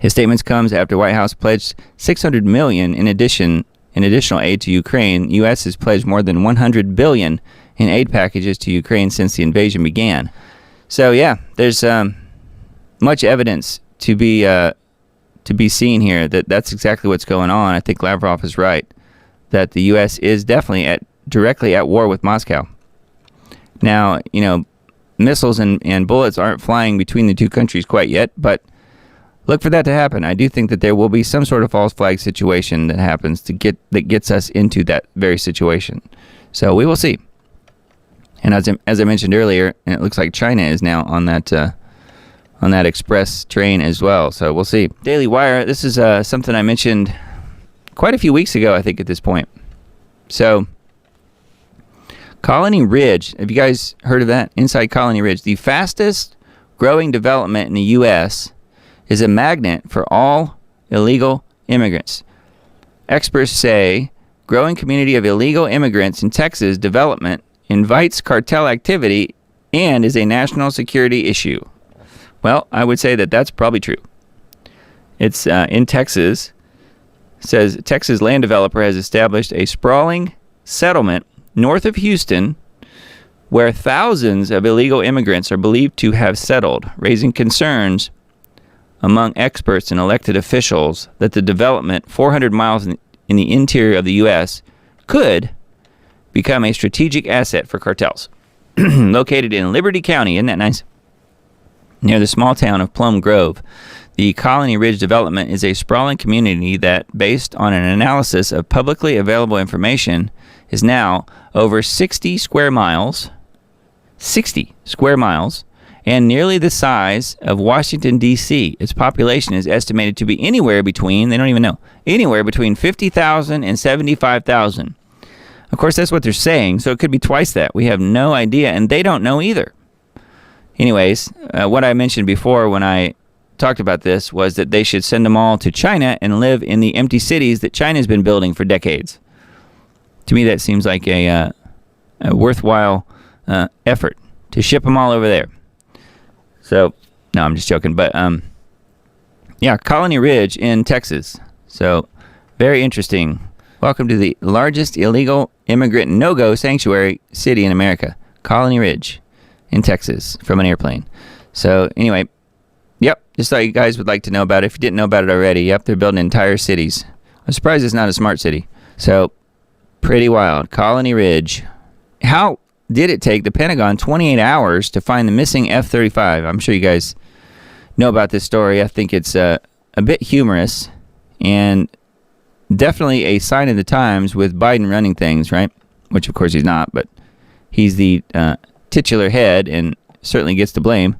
His statements comes after White House pledged $600 million in additional aid to Ukraine. U.S. has pledged more than $100 billion in aid packages to Ukraine since the invasion began. So, yeah, there's much evidence to be seen here that that's exactly what's going on. I think Lavrov is right, that the U.S. is definitely directly at war with Moscow. Now, missiles and bullets aren't flying between the two countries quite yet, but look for that to happen. I do think that there will be some sort of false flag situation that happens that gets us into that very situation. So we will see. And as I mentioned earlier, it looks like China is now on that express train as well. So we'll see. Daily Wire. This is something I mentioned quite a few weeks ago, I think, at this point. So Colony Ridge. Have you guys heard of that? Inside Colony Ridge, the fastest growing development in the U.S. is a magnet for all illegal immigrants. Experts say growing community of illegal immigrants in Texas development invites cartel activity and is a national security issue. Well, I would say that that's probably true. It's in Texas. It says Texas land developer has established a sprawling settlement north of Houston where thousands of illegal immigrants are believed to have settled, raising concerns among experts and elected officials that the development 400 miles in the interior of the U.S. could become a strategic asset for cartels. Located in Liberty County, isn't that nice? Near the small town of Plum Grove, the Colony Ridge development is a sprawling community that, based on an analysis of publicly available information, is now over 60 square miles, and nearly the size of Washington, D.C. Its population is estimated to be anywhere between 50,000 and 75,000. Of course, that's what they're saying, so it could be twice that. We have no idea, and they don't know either. Anyways, what I mentioned before when I talked about this was that they should send them all to China and live in the empty cities that China's been building for decades. To me, that seems like a worthwhile effort to ship them all over there. So, no, I'm just joking. But, yeah, Colony Ridge in Texas. So, very interesting. Welcome to the largest illegal immigrant no-go sanctuary city in America. Colony Ridge in Texas from an airplane. So, anyway, yep, just thought you guys would like to know about it. If you didn't know about it already, yep, they're building entire cities. I'm surprised it's not a smart city. So, pretty wild. Colony Ridge. How did it take the Pentagon 28 hours to find the missing F-35? I'm sure you guys know about this story. I think it's a bit humorous and definitely a sign of the times with Biden running things, right? Which, of course, he's not, but he's the titular head and certainly gets the blame.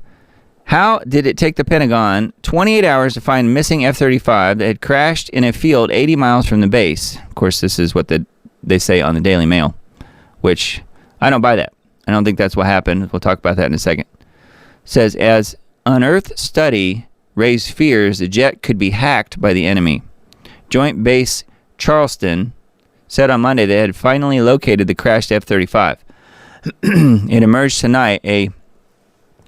How did it take the Pentagon 28 hours to find missing F-35 that had crashed in a field 80 miles from the base? Of course, this is what they say on the Daily Mail, which I don't buy that. I don't think that's what happened. We'll talk about that in a second. It says, as unearthed study raised fears the jet could be hacked by the enemy. Joint Base Charleston said on Monday they had finally located the crashed F-35. It emerged tonight. A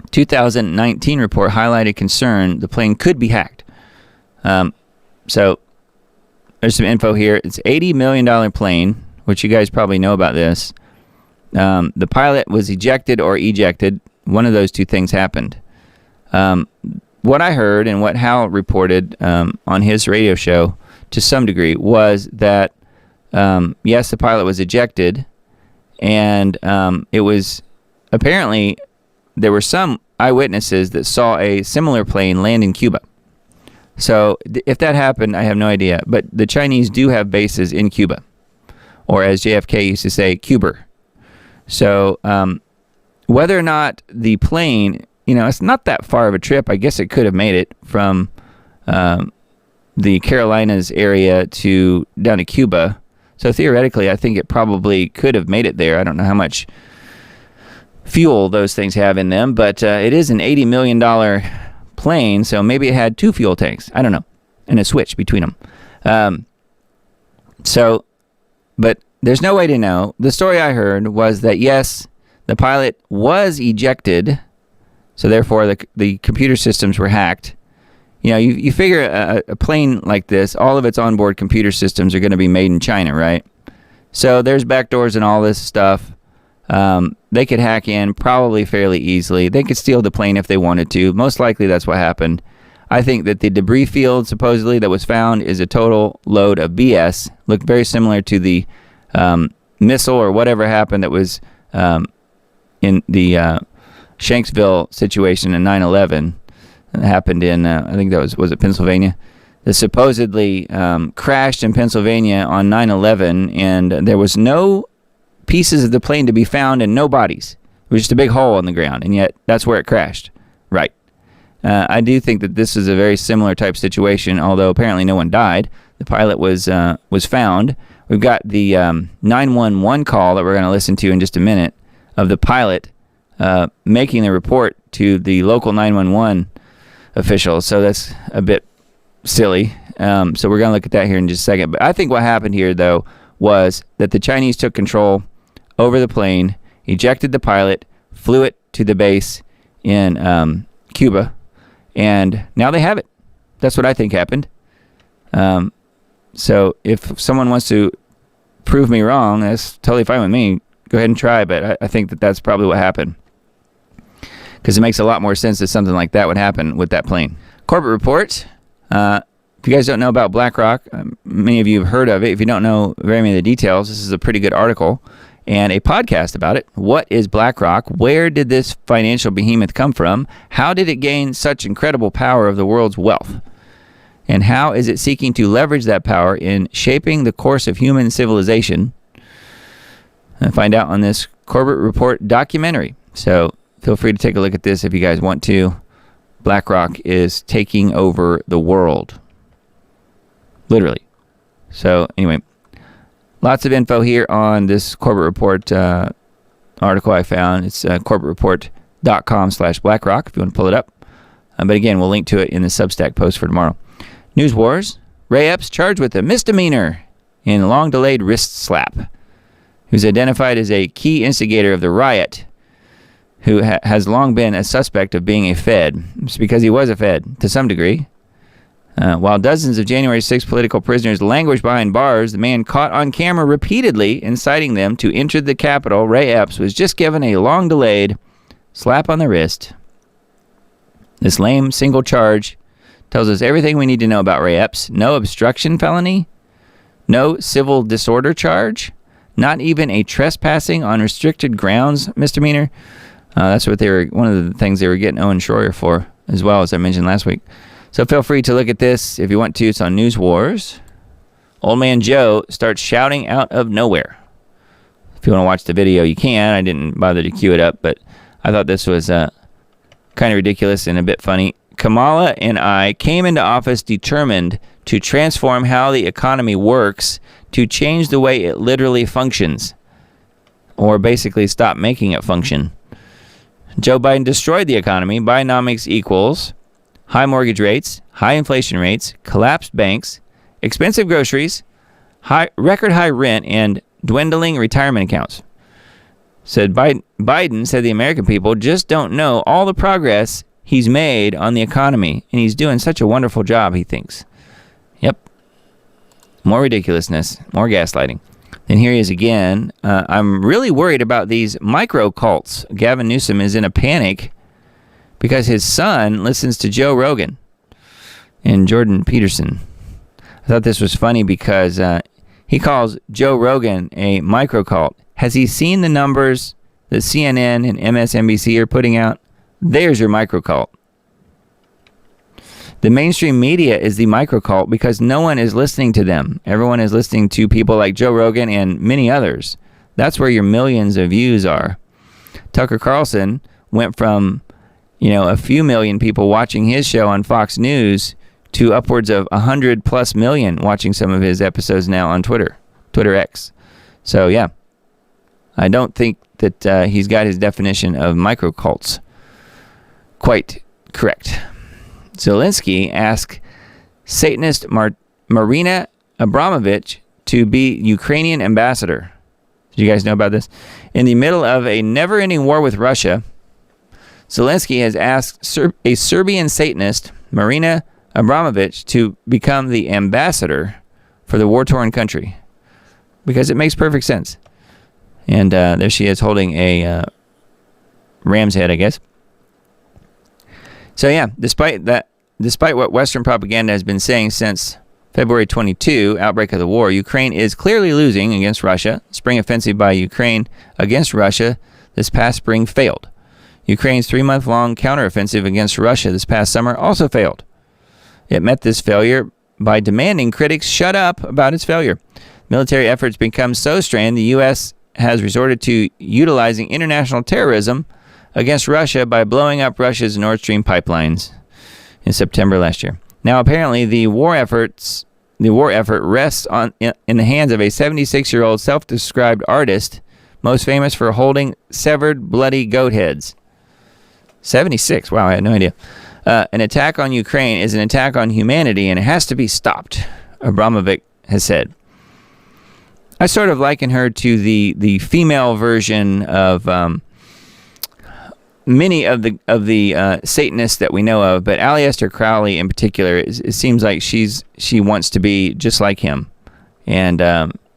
2019 report highlighted concern the plane could be hacked. So there's some info here. It's an $80 million plane, which you guys probably know about this. The pilot was ejected or ejected. One of those two things happened. What I heard and what Hal reported on his radio show to some degree was that, yes, the pilot was ejected, and it was apparently there were some eyewitnesses that saw a similar plane land in Cuba. So if that happened, I have no idea. But the Chinese do have bases in Cuba, or as JFK used to say, Cuba. So whether or not the plane, it's not that far of a trip. I guess it could have made it from the Carolinas area down to Cuba. So theoretically, I think it probably could have made it there. I don't know how much fuel those things have in them, but it is an $80 million plane, so maybe it had two fuel tanks. I don't know, and a switch between them. But there's no way to know. The story I heard was that, yes, the pilot was ejected, so therefore the computer systems were hacked. You figure a plane like this, all of its onboard computer systems are going to be made in China, right? So there's backdoors and all this stuff. They could hack in probably fairly easily. They could steal the plane if they wanted to. Most likely that's what happened. I think that the debris field supposedly that was found is a total load of BS. Looked very similar to the missile or whatever happened that was in the Shanksville situation in 9/11. It happened in, I think that was it Pennsylvania? That supposedly crashed in Pennsylvania on 9/11, and there was no pieces of the plane to be found and no bodies. It was just a big hole in the ground, and yet that's where it crashed. Right. I do think that this is a very similar type situation, although apparently no one died. The pilot was found. We've got the 911 call that we're going to listen to in just a minute of the pilot making the report to the local 911 officials. So that's a bit silly. So we're going to look at that here in just a second. But I think what happened here, though, was that the Chinese took control over the plane, ejected the pilot, flew it to the base in Cuba, and now they have it. That's what I think happened. So if someone wants to prove me wrong, that's totally fine with me. Go ahead and try, but I think that that's probably what happened, because it makes a lot more sense that something like that would happen with that plane. Corporate report. If you guys don't know about BlackRock, many of you have heard of it. If you don't know very many of the details, this is a pretty good article and a podcast about it. What is BlackRock? Where did this financial behemoth come from? How did it gain such incredible power of the world's wealth? And how is it seeking to leverage that power in shaping the course of human civilization? And find out on this Corporate Report documentary. So feel free to take a look at this if you guys want to. BlackRock is taking over the world. Literally. So anyway, lots of info here on this Corporate Report article I found. It's corporatereport.com/BlackRock if you want to pull it up. But again, we'll link to it in the Substack post for tomorrow. News Wars. Ray Epps charged with a misdemeanor in long-delayed wrist slap. Who's identified as a key instigator of the riot, who has long been a suspect of being a Fed. It's because he was a Fed to some degree. While dozens of January 6th political prisoners languish behind bars, the man caught on camera repeatedly inciting them to enter the Capitol, Ray Epps, was just given a long-delayed slap on the wrist. This lame single charge tells us everything we need to know about Ray Epps. No obstruction felony, no civil disorder charge, not even a trespassing on restricted grounds misdemeanor. That's what one of the things they were getting Owen Schroyer for, as well, as I mentioned last week. So feel free to look at this if you want to. It's on News Wars. Old Man Joe starts shouting out of nowhere. If you want to watch the video, you can. I didn't bother to cue it up, but I thought this was kind of ridiculous and a bit funny. Kamala and I came into office determined to transform how the economy works, to change the way it literally functions, or basically stop making it function. Joe Biden destroyed the economy. Bidenomics equals high mortgage rates, high inflation rates, collapsed banks, expensive groceries, record high rent, and dwindling retirement accounts. Said Biden said the American people just don't know all the progress he's made on the economy, and he's doing such a wonderful job, he thinks. Yep. More ridiculousness, more gaslighting. And here he is again. I'm really worried about these micro cults. Gavin Newsom is in a panic because his son listens to Joe Rogan and Jordan Peterson. I thought this was funny because he calls Joe Rogan a micro cult. Has he seen the numbers that CNN and MSNBC are putting out? There's your micro cult. The mainstream media is the micro cult because no one is listening to them. Everyone is listening to people like Joe Rogan and many others. That's where your millions of views are. Tucker Carlson went from, a few million people watching his show on Fox News to upwards of 100+ million watching some of his episodes now on Twitter X. So yeah, I don't think that he's got his definition of micro cults quite correct. Zelensky asked Satanist Marina Abramovich to be Ukrainian ambassador. Did you guys know about this? In the middle of a never-ending war with Russia, Zelensky has asked a Serbian Satanist, Marina Abramovich, to become the ambassador for the war-torn country, because it makes perfect sense. And there she is holding a ram's head, I guess. So yeah, despite what Western propaganda has been saying since February 22, outbreak of the war, Ukraine is clearly losing against Russia. Spring offensive by Ukraine against Russia this past spring failed. Ukraine's 3-month-long counteroffensive against Russia this past summer also failed. It met this failure by demanding critics shut up about its failure. Military efforts become so strained, the U.S. has resorted to utilizing international terrorism against Russia by blowing up Russia's Nord Stream pipelines in September last year. Now, apparently, the war effort rests in the hands of a 76-year-old self-described artist, most famous for holding severed, bloody goat heads. 76. Wow, I had no idea. An attack on Ukraine is an attack on humanity, and it has to be stopped, Abramovic has said. I sort of liken her to the female version of many of the Satanists that we know of, but Aleister Crowley in particular, it seems like she wants to be just like him, and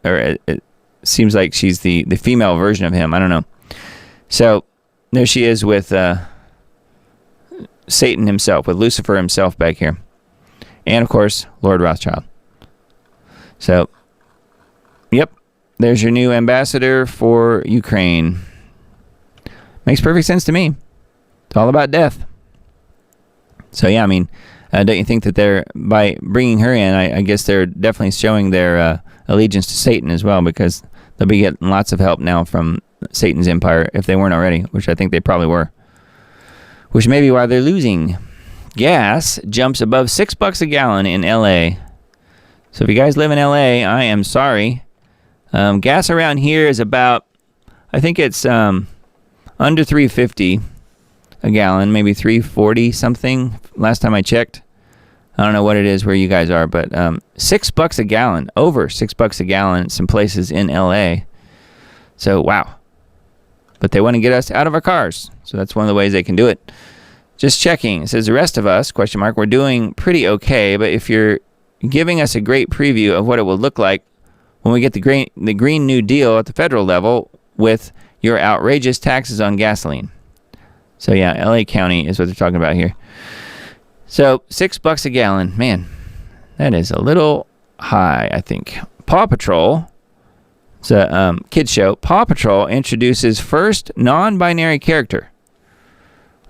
it seems like she's the female version of him. I don't know. So there she is with Satan himself, with Lucifer himself back here, and of course Lord Rothschild. So, yep, there's your new ambassador for Ukraine. Makes perfect sense to me. It's all about death. So yeah, I mean, don't you think that by bringing her in, I guess they're definitely showing their allegiance to Satan as well, because they'll be getting lots of help now from Satan's empire if they weren't already, which I think they probably were. Which may be why they're losing. Gas jumps above $6 a gallon in L.A. So if you guys live in L.A., I am sorry. Gas around here is about, I think it's under $3.50 a gallon, maybe $3.40 something. Last time I checked, I don't know what it is where you guys are, but $6 a gallon, over $6 a gallon in some places in LA. So wow, but they want to get us out of our cars, so that's one of the ways they can do it. Just checking. It says the rest of us, ? We're doing pretty okay, but if you're giving us a great preview of what it will look like when we get the Green New Deal at the federal level with your outrageous taxes on gasoline. So yeah, LA County is what they're talking about here. So $6 a gallon, man, that is a little high, I think. Paw Patrol, it's a kids show. Paw Patrol introduces first non-binary character.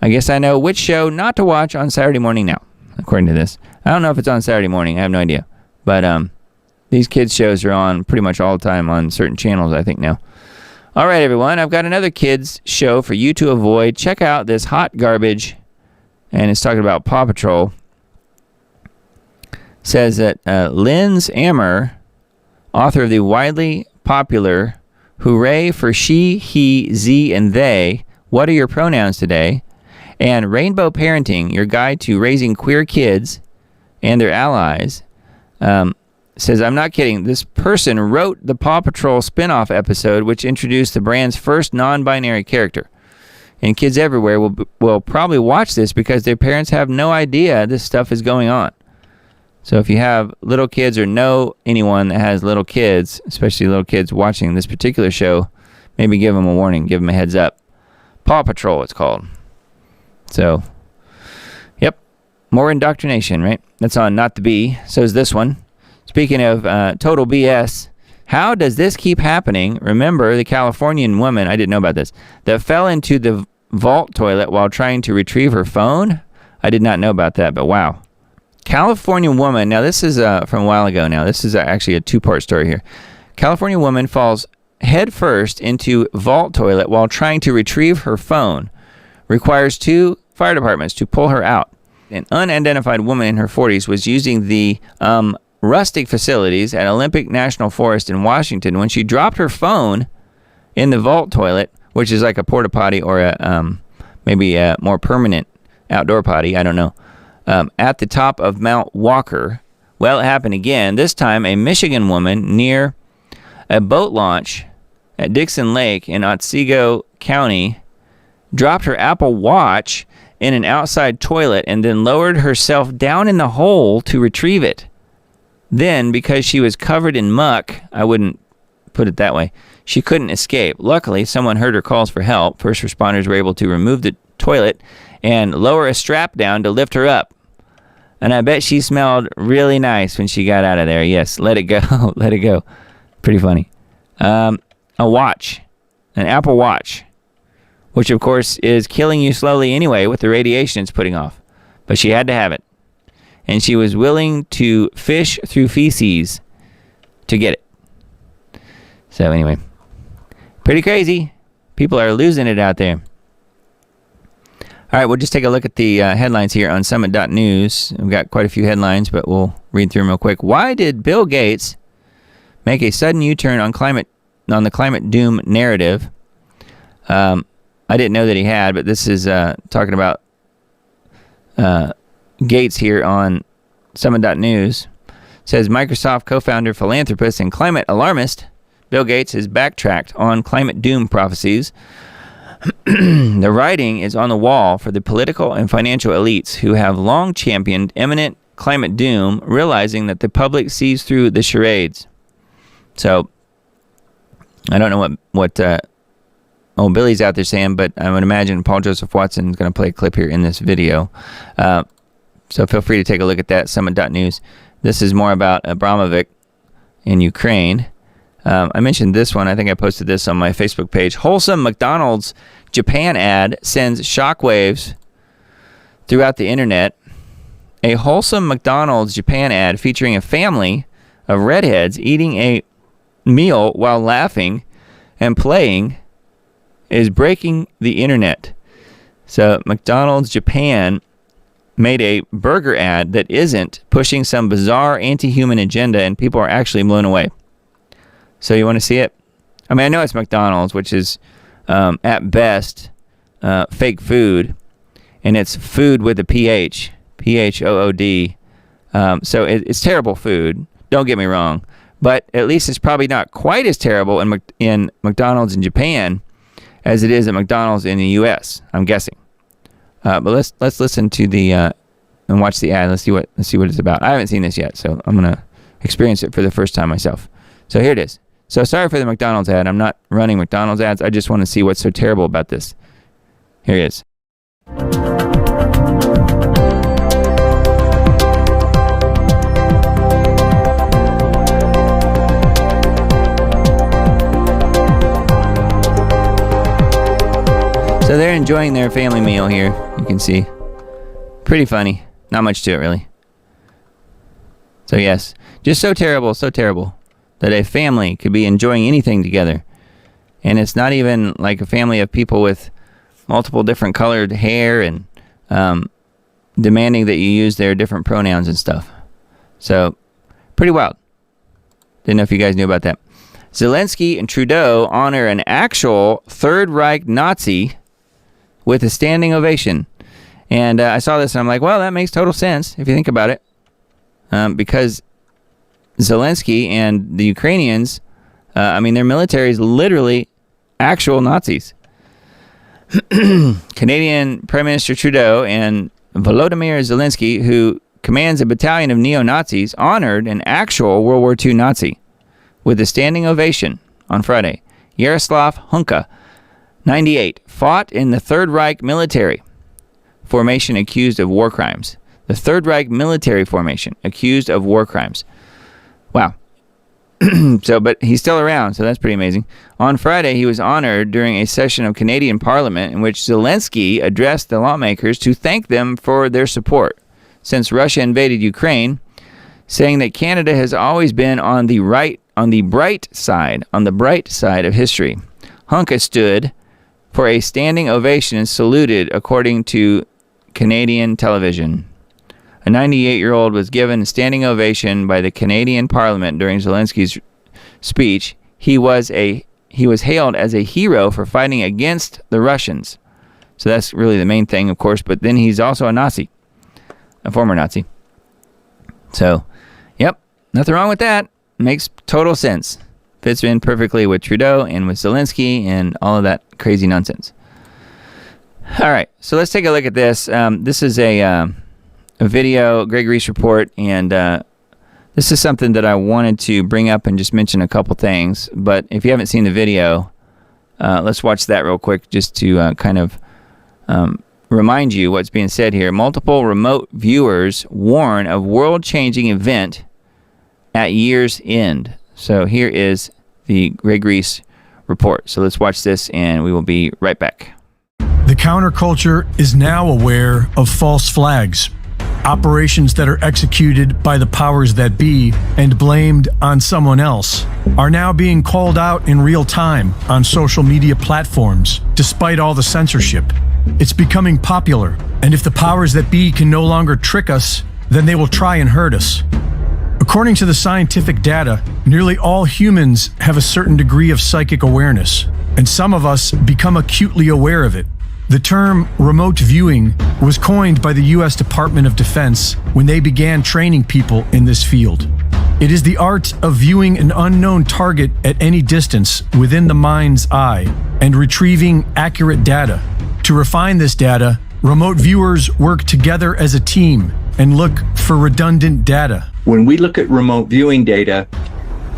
I guess I know which show not to watch on Saturday morning now, according to this. I don't know if it's on Saturday morning. I have no idea. But these kids shows are on pretty much all the time on certain channels, I think, now. All right, everyone, I've got another kids show for you to avoid. Check out this hot garbage, and it's talking about Paw Patrol. It says that Linz Ammer, author of the widely popular Hooray for She, He, Z, and They, What Are Your Pronouns Today? And Rainbow Parenting, Your Guide to Raising Queer Kids and Their Allies, says, I'm not kidding. This person wrote the Paw Patrol spin-off episode, which introduced the brand's first non-binary character. And kids everywhere will probably watch this because their parents have no idea this stuff is going on. So if you have little kids or know anyone that has little kids, especially little kids watching this particular show, maybe give them a warning, give them a heads up. Paw Patrol, it's called. So, yep, more indoctrination, right? That's on Not the Bee. So is this one. Speaking of total BS, how does this keep happening? Remember the Californian woman, I didn't know about this, that fell into the vault toilet while trying to retrieve her phone? I did not know about that, but wow. California woman, now this is from a while ago now. This is actually a two-part story here. California woman falls head first into vault toilet while trying to retrieve her phone. Requires 2 fire departments to pull her out. An unidentified woman in her 40s was using the rustic facilities at Olympic National Forest in Washington when she dropped her phone in the vault toilet, which is like a porta potty or a maybe a more permanent outdoor potty, I don't know, at the top of Mount Walker. Well, it happened again. This time, a Michigan woman near a boat launch at Dixon Lake in Otsego County dropped her Apple Watch in an outside toilet and then lowered herself down in the hole to retrieve it. Then, because she was covered in muck, I wouldn't put it that way, she couldn't escape. Luckily, someone heard her calls for help. First responders were able to remove the toilet and lower a strap down to lift her up. And I bet she smelled really nice when she got out of there. Yes, let it go. Let it go. Pretty funny. A watch. An Apple Watch. which of course is killing you slowly anyway with the radiation it's putting off. But she had to have it. And she was willing to fish through feces to get it. So anyway, pretty crazy. People are losing it out there. All right, we'll just take a look at the headlines here on Summit.News. We've got quite a few headlines, but we'll read through them real quick. Why did Bill Gates make a sudden U-turn on the climate doom narrative? I didn't know that he had, but this is talking about Gates here on Summit.News. It says Microsoft co-founder, philanthropist, and climate alarmist Bill Gates has backtracked on climate doom prophecies. The writing is on the wall for the political and financial elites who have long championed imminent climate doom, realizing that the public sees through the charades. So, I don't know what Billy's out there saying, but I would imagine Paul Joseph Watson is going to play a clip here in this video. So feel free to take a look at that, Summit.News. This is more about Abramovich in Ukraine. I mentioned this one. I think I posted this on my Facebook page. Wholesome McDonald's Japan ad sends shockwaves throughout the internet. A wholesome McDonald's Japan ad featuring a family of redheads eating a meal while laughing and playing is breaking the internet. So McDonald's Japan made a burger ad that isn't pushing some bizarre anti-human agenda, and people are actually blown away. So you want to see it? I mean, I know it's McDonald's, which is at best fake food, and it's food with a PH, PHOOD. So it's terrible food. Don't get me wrong, but at least it's probably not quite as terrible in McDonald's in Japan as it is at McDonald's in the U.S. I'm guessing. But let's listen to the and watch the ad. Let's see what it's about. I haven't seen this yet, so I'm gonna experience it for the first time myself. So here it is. So sorry for the McDonald's ad. I'm not running McDonald's ads. I just want to see what's so terrible about this. Here it is. So they're enjoying their family meal here. You can see. Pretty funny. Not much to it, really. So yes, just so terrible that a family could be enjoying anything together. And it's not even like a family of people with multiple different colored hair and demanding that you use their different pronouns and stuff. So, pretty wild. Didn't know if you guys knew about that. Zelensky and Trudeau honor an actual Third Reich Nazi with a standing ovation. And I saw this and I'm like, well, that makes total sense if you think about it. Because Zelensky and the Ukrainians, their military is literally actual Nazis. Canadian Prime Minister Trudeau and Volodymyr Zelensky, who commands a battalion of neo-Nazis, honored an actual World War II Nazi with a standing ovation on Friday. Yaroslav Hunka, 98, fought in the Third Reich military formation accused of war crimes. The Third Reich military formation accused of war crimes. Wow. But he's still around, so that's pretty amazing. On Friday, he was honored during a session of Canadian Parliament in which Zelensky addressed the lawmakers to thank them for their support since Russia invaded Ukraine, saying that Canada has always been on the bright side of history. Hunka stood for a standing ovation and saluted, according to Canadian television. A 98-year-old was given a standing ovation by the Canadian Parliament during Zelensky's speech. He was hailed as a hero for fighting against the Russians. So that's really the main thing, of course. But then he's also a Nazi, a former Nazi. So, yep, nothing wrong with that. Makes total sense. Fits in perfectly with Trudeau and with Zelensky and all of that crazy nonsense. All right, so let's take a look at this. This is a video, Greg Reese report, and this is something that I wanted to bring up and just mention a couple things. But if you haven't seen the video, let's watch that real quick just to kind of remind you what's being said here. Multiple remote viewers warn of world-changing event at year's end. So here is the Greg Reese report. So let's watch this and we will be right back. The counterculture is now aware of false flags, operations that are executed by the powers that be and blamed on someone else are now being called out in real time on social media platforms, despite all the censorship. It's becoming popular, and if the powers that be can no longer trick us, then they will try and hurt us. According to the scientific data, nearly all humans have a certain degree of psychic awareness, and some of us become acutely aware of it. The term remote viewing was coined by the U.S. Department of Defense when they began training people in this field. It is the art of viewing an unknown target at any distance within the mind's eye and retrieving accurate data. To refine this data, remote viewers work together as a team and look for redundant data. When we look at remote viewing data,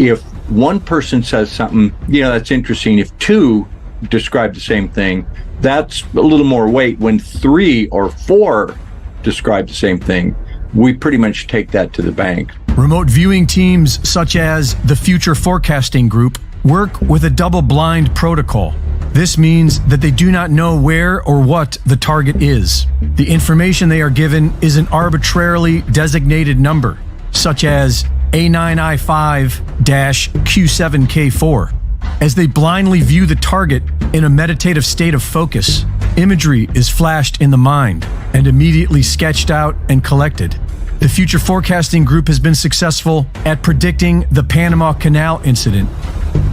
if one person says something, that's interesting. If two describe the same thing, that's a little more weight. When 3 or 4 describe the same thing, we pretty much take that to the bank. Remote viewing teams such as the Future Forecasting Group work with a double-blind protocol. This means that they do not know where or what the target is. The information they are given is an arbitrarily designated number, such as A9I5-Q7K4. As they blindly view the target in a meditative state of focus, imagery is flashed in the mind and immediately sketched out and collected. The Future Forecasting Group has been successful at predicting the Panama Canal incident,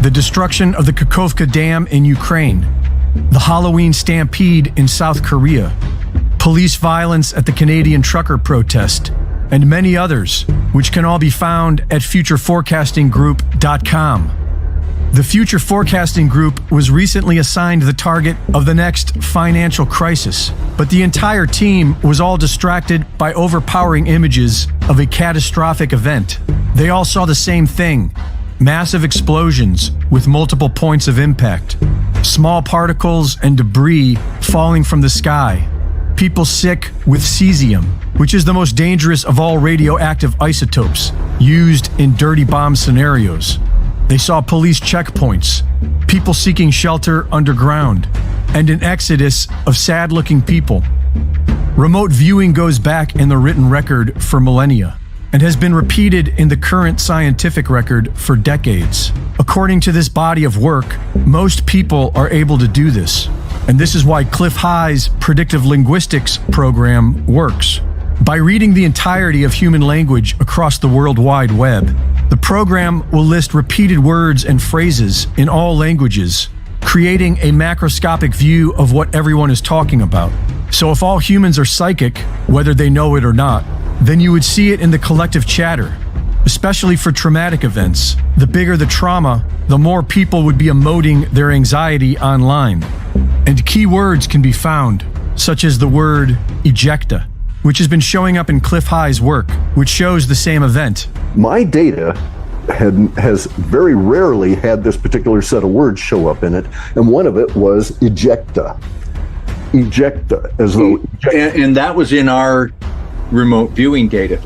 the destruction of the Kakhovka Dam in Ukraine, the Halloween stampede in South Korea, police violence at the Canadian trucker protest, and many others, which can all be found at futureforecastinggroup.com. The Future Forecasting Group was recently assigned the target of the next financial crisis, but the entire team was all distracted by overpowering images of a catastrophic event. They all saw the same thing: massive explosions with multiple points of impact, small particles and debris falling from the sky, people sick with cesium, which is the most dangerous of all radioactive isotopes used in dirty bomb scenarios. They saw police checkpoints, people seeking shelter underground, and an exodus of sad-looking people. Remote viewing goes back in the written record for millennia and has been repeated in the current scientific record for decades. According to this body of work, most people are able to do this, and this is why Cliff High's predictive linguistics program works. By reading the entirety of human language across the World Wide Web, the program will list repeated words and phrases in all languages, creating a macroscopic view of what everyone is talking about. So if all humans are psychic, whether they know it or not, then you would see it in the collective chatter, especially for traumatic events. The bigger the trauma, the more people would be emoting their anxiety online. And key words can be found, such as the word ejecta, which has been showing up in Cliff High's work, which shows the same event. My data has very rarely had this particular set of words show up in it, and one of it was ejecta. Ejecta, as though... And that was in our remote viewing data,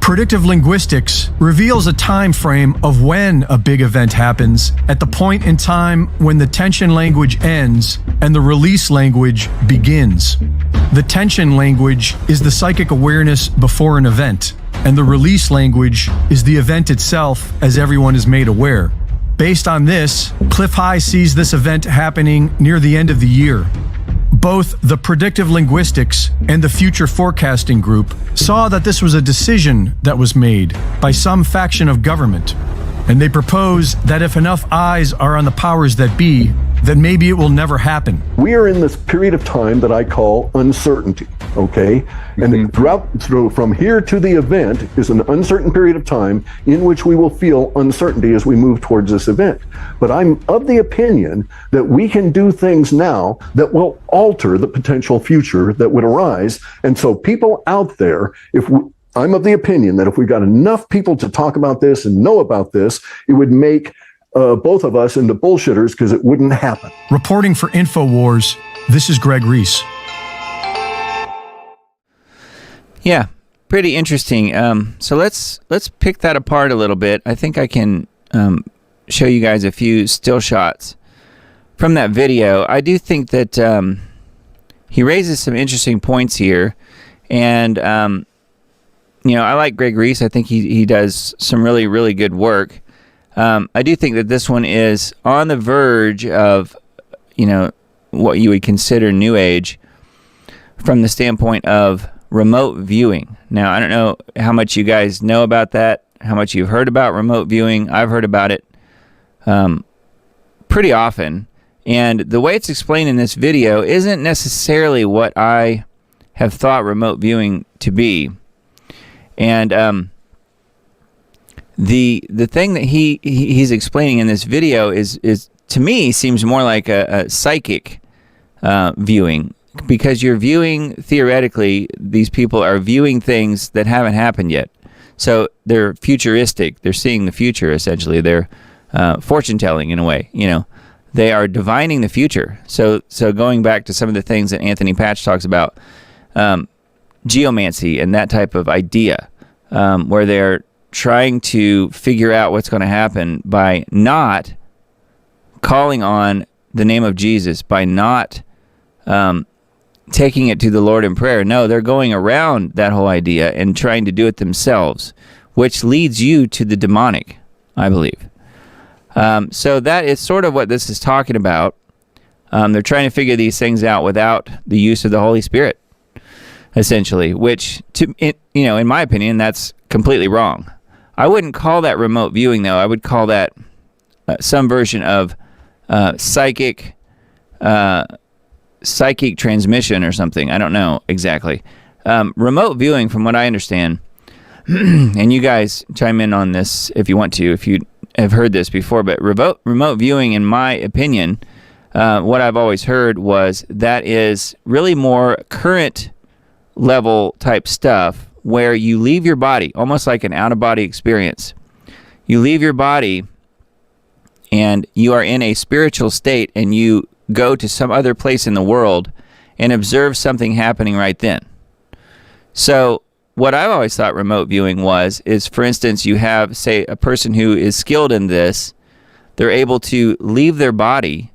Predictive linguistics reveals a time frame of when a big event happens at the point in time when the tension language ends and the release language begins. The tension language is the psychic awareness before an event, and the release language is the event itself as everyone is made aware. Based on this, Cliff High sees this event happening near the end of the year. Both the predictive linguistics and the Future Forecasting Group saw that this was a decision that was made by some faction of government, and they propose that if enough eyes are on the powers that be, then maybe it will never happen. We are in this period of time that I call uncertainty, okay? And from here to the event is an uncertain period of time in which we will feel uncertainty as we move towards this event. But I'm of the opinion that we can do things now that will alter the potential future that would arise. And so people out there, I'm of the opinion that if we got enough people to talk about this and know about this, it would make both of us into bullshitters because it wouldn't happen. Reporting for InfoWars, this is Greg Reese. Yeah, pretty interesting. So let's pick that apart a little bit. I think I can show you guys a few still shots from that video. I do think that he raises some interesting points here. And, I like Greg Reese. I think he does some really, really good work. I do think that this one is on the verge of, what you would consider New Age from the standpoint of remote viewing. Now, I don't know how much you guys know about that, how much you've heard about remote viewing. I've heard about it pretty often. And the way it's explained in this video isn't necessarily what I have thought remote viewing to be. And the thing that he's explaining in this video is to me seems more like a psychic viewing, because you're viewing, theoretically, these people are viewing things that haven't happened yet. So they're futuristic. They're seeing the future, essentially. They're fortune telling in a way. They are divining the future. So going back to some of the things that Anthony Patch talks about, geomancy and that type of idea, where they're trying to figure out what's going to happen by not calling on the name of Jesus, by not taking it to the Lord in prayer. No, they're going around that whole idea and trying to do it themselves, which leads you to the demonic, I believe. So that is sort of what this is talking about. They're trying to figure these things out without the use of the Holy Spirit, essentially, which, in my opinion, that's completely wrong. I wouldn't call that remote viewing, though. I would call that some version of psychic transmission or something. I don't know exactly. Remote viewing, from what I understand, and you guys chime in on this if you want to, if you have heard this before, but remote viewing, in my opinion, what I've always heard was that is really more current level type stuff, where you leave your body, almost like an out-of-body experience. You leave your body and you are in a spiritual state, and you go to some other place in the world and observe something happening right then. So what I've always thought remote viewing is, for instance, you have, say, a person who is skilled in this. They're able to leave their body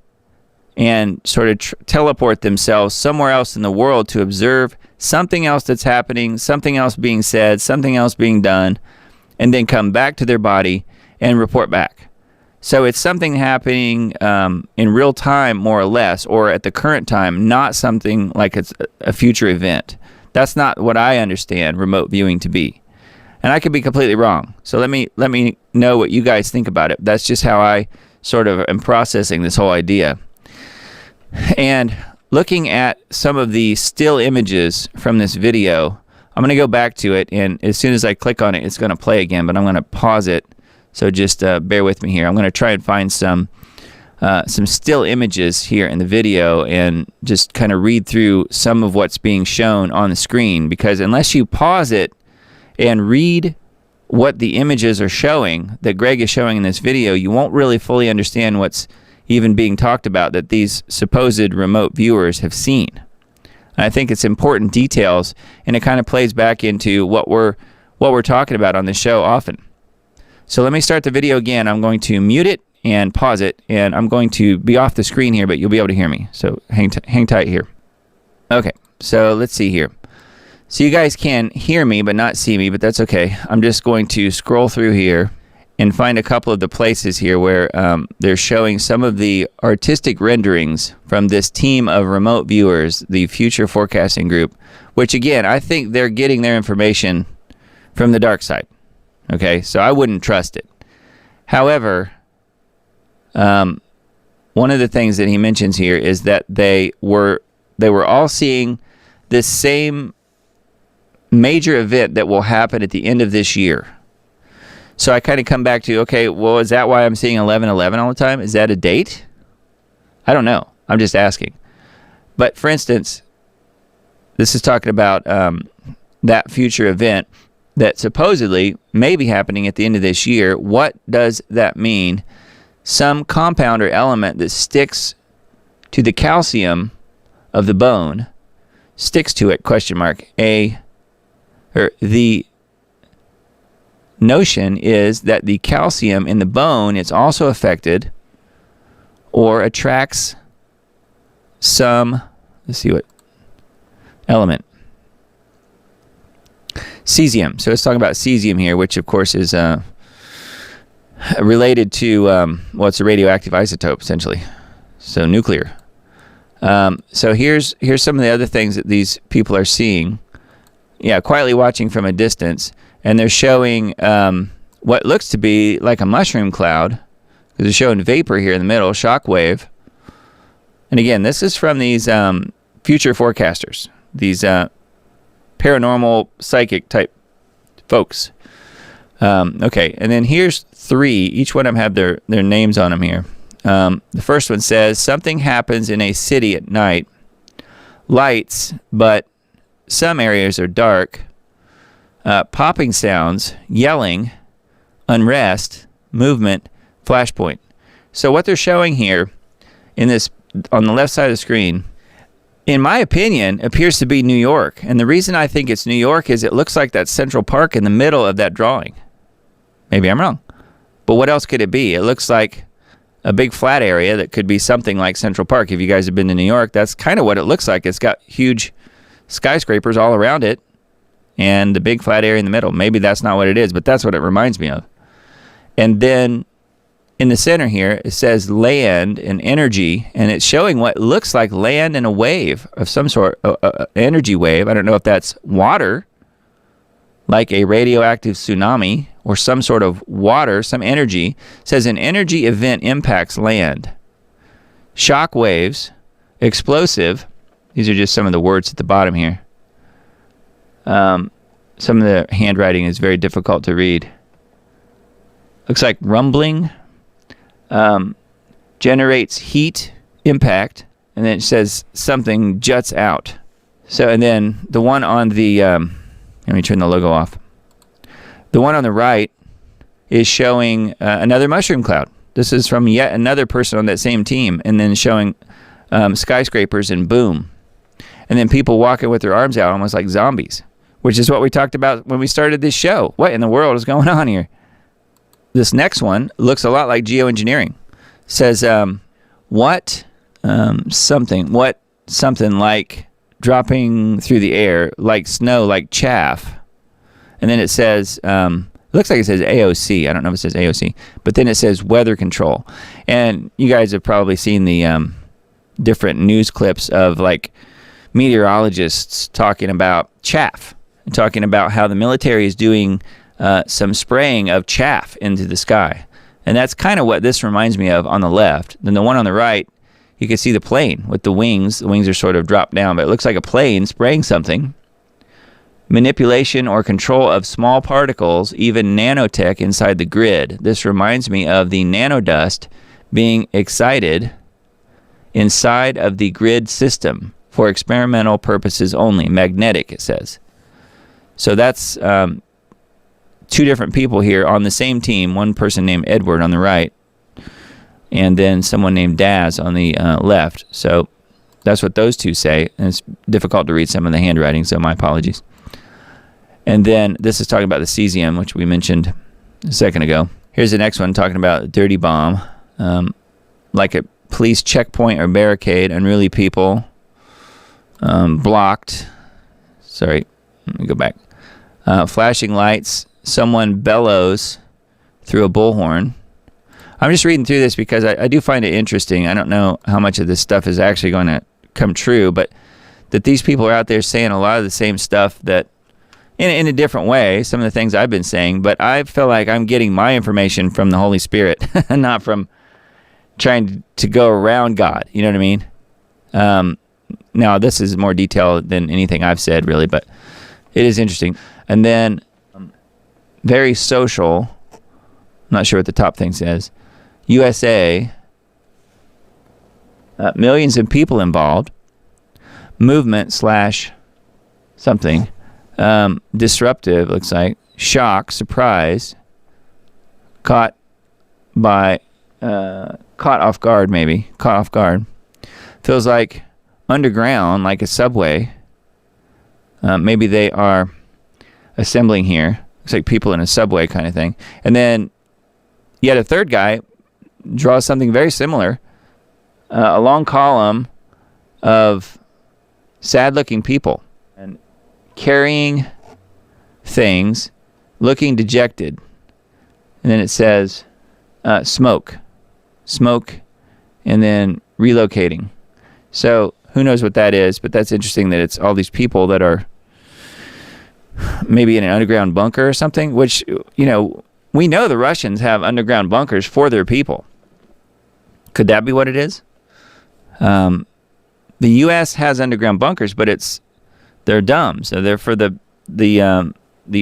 and sort of teleport themselves somewhere else in the world to observe something else that's happening, something else being said, something else being done, and then come back to their body and report back. So it's something happening in real time, more or less, or at the current time, not something like it's a future event. That's not what I understand remote viewing to be. And I could be completely wrong. So let me know what you guys think about it. That's just how I sort of am processing this whole idea. And looking at some of the still images from this video, I'm going to go back to it, and as soon as I click on it, it's going to play again, but I'm going to pause it. So just bear with me here. I'm going to try and find some still images here in the video and just kind of read through some of what's being shown on the screen, because unless you pause it and read what the images are showing, that Greg is showing in this video, you won't really fully understand what's even being talked about, that these supposed remote viewers have seen. And I think it's important details, and it kind of plays back into what we're talking about on this show often. So let me start the video again. I'm going to mute it and pause it, and I'm going to be off the screen here, but you'll be able to hear me. So hang tight here. Okay, so let's see here. So you guys can hear me but not see me, but that's okay. I'm just going to scroll through here and find a couple of the places here where they're showing some of the artistic renderings from this team of remote viewers, the Future Forecasting Group, which, again, I think they're getting their information from the dark side. Okay, so I wouldn't trust it. However, one of the things that he mentions here is that they were all seeing this same major event that will happen at the end of this year. So I kind of come back to, okay, well, is that why I'm seeing 11/11 all the time? Is that a date? I don't know. I'm just asking. But for instance, this is talking about that future event that supposedly may be happening at the end of this year. What does that mean? Some compound or element that sticks to the calcium of the bone, sticks to it, the notion is that the calcium in the bone is also affected or attracts some, let's see what element. Cesium. So let's talk about cesium here, which of course is related to, it's a radioactive isotope, essentially. So nuclear. So here's some of the other things that these people are seeing. Yeah, quietly watching from a distance. And they're showing what looks to be like a mushroom cloud. They're showing vapor here in the middle, shock wave. And again, this is from these future forecasters, these paranormal psychic type folks. Okay, and then here's 3. Each one of them have their names on them here. The first one says, something happens in a city at night. Lights, but some areas are dark. Popping sounds, yelling, unrest, movement, flashpoint. So what they're showing here in this, on the left side of the screen, in my opinion, appears to be New York. And the reason I think it's New York is it looks like that Central Park in the middle of that drawing. Maybe I'm wrong. But what else could it be? It looks like a big flat area that could be something like Central Park. If you guys have been to New York, that's kind of what it looks like. It's got huge skyscrapers all around it and the big flat area in the middle. Maybe that's not what it is, but that's what it reminds me of. And then in the center here, it says land and energy, and it's showing what looks like land and a wave of some sort, energy wave. I don't know if that's water, like a radioactive tsunami, or some sort of water, some energy. It says an energy event impacts land. Shock waves, explosive. These are just some of the words at the bottom here. Some of the handwriting is very difficult to read. Looks like rumbling. Generates heat, impact, and then it says something juts out. So, and then the one on the, let me turn the logo off. The one on the right is showing another mushroom cloud. This is from yet another person on that same team, and then showing skyscrapers and boom. And then people walking with their arms out almost like zombies, which is what we talked about when we started this show. What in the world is going on here? This next one looks a lot like geoengineering. Says something like dropping through the air, like snow, like chaff. And then it says, looks like it says AOC. I don't know if it says AOC, but then it says weather control. And you guys have probably seen the different news clips of like meteorologists talking about chaff, and talking about how the military is doing some spraying of chaff into the sky. And that's kind of what this reminds me of on the left. Then the one on the right, you can see the plane with the wings. The wings are sort of dropped down, but it looks like a plane spraying something. Manipulation or control of small particles, even nanotech inside the grid. This reminds me of the nanodust being excited inside of the grid system for experimental purposes only. Magnetic, it says. So that's 2 different people here on the same team. One person named Edward on the right, and then someone named Daz on the left. So that's what those 2 say. And it's difficult to read some of the handwriting, so my apologies. And then this is talking about the cesium, which we mentioned a second ago. Here's the next one talking about a dirty bomb, like a police checkpoint or barricade, unruly people, blocked. Sorry, let me go back. Flashing lights. Someone bellows through a bullhorn. I'm just reading through this because I do find it interesting. I don't know how much of this stuff is actually going to come true, but that these people are out there saying a lot of the same stuff that in a different way, some of the things I've been saying, but I feel like I'm getting my information from the Holy Spirit, not from trying to go around God. You know what I mean? Now, this is more detailed than anything I've said, really, but it is interesting. And then very social, I'm not sure what the top thing says, USA, millions of people involved, movement / something, disruptive, looks like, shock, surprise, caught off guard, maybe, caught off guard. Feels like underground, like a subway. Maybe they are assembling here. Looks like people in a subway kind of thing. And then yet a third guy draws something very similar. A long column of sad-looking people. carrying things, looking dejected. And then it says smoke, and then relocating. So who knows what that is, but that's interesting that it's all these people that are maybe in an underground bunker or something, which, we know the Russians have underground bunkers for their people. Could that be what it is? The U.S. has underground bunkers, but they're dumb. So they're for the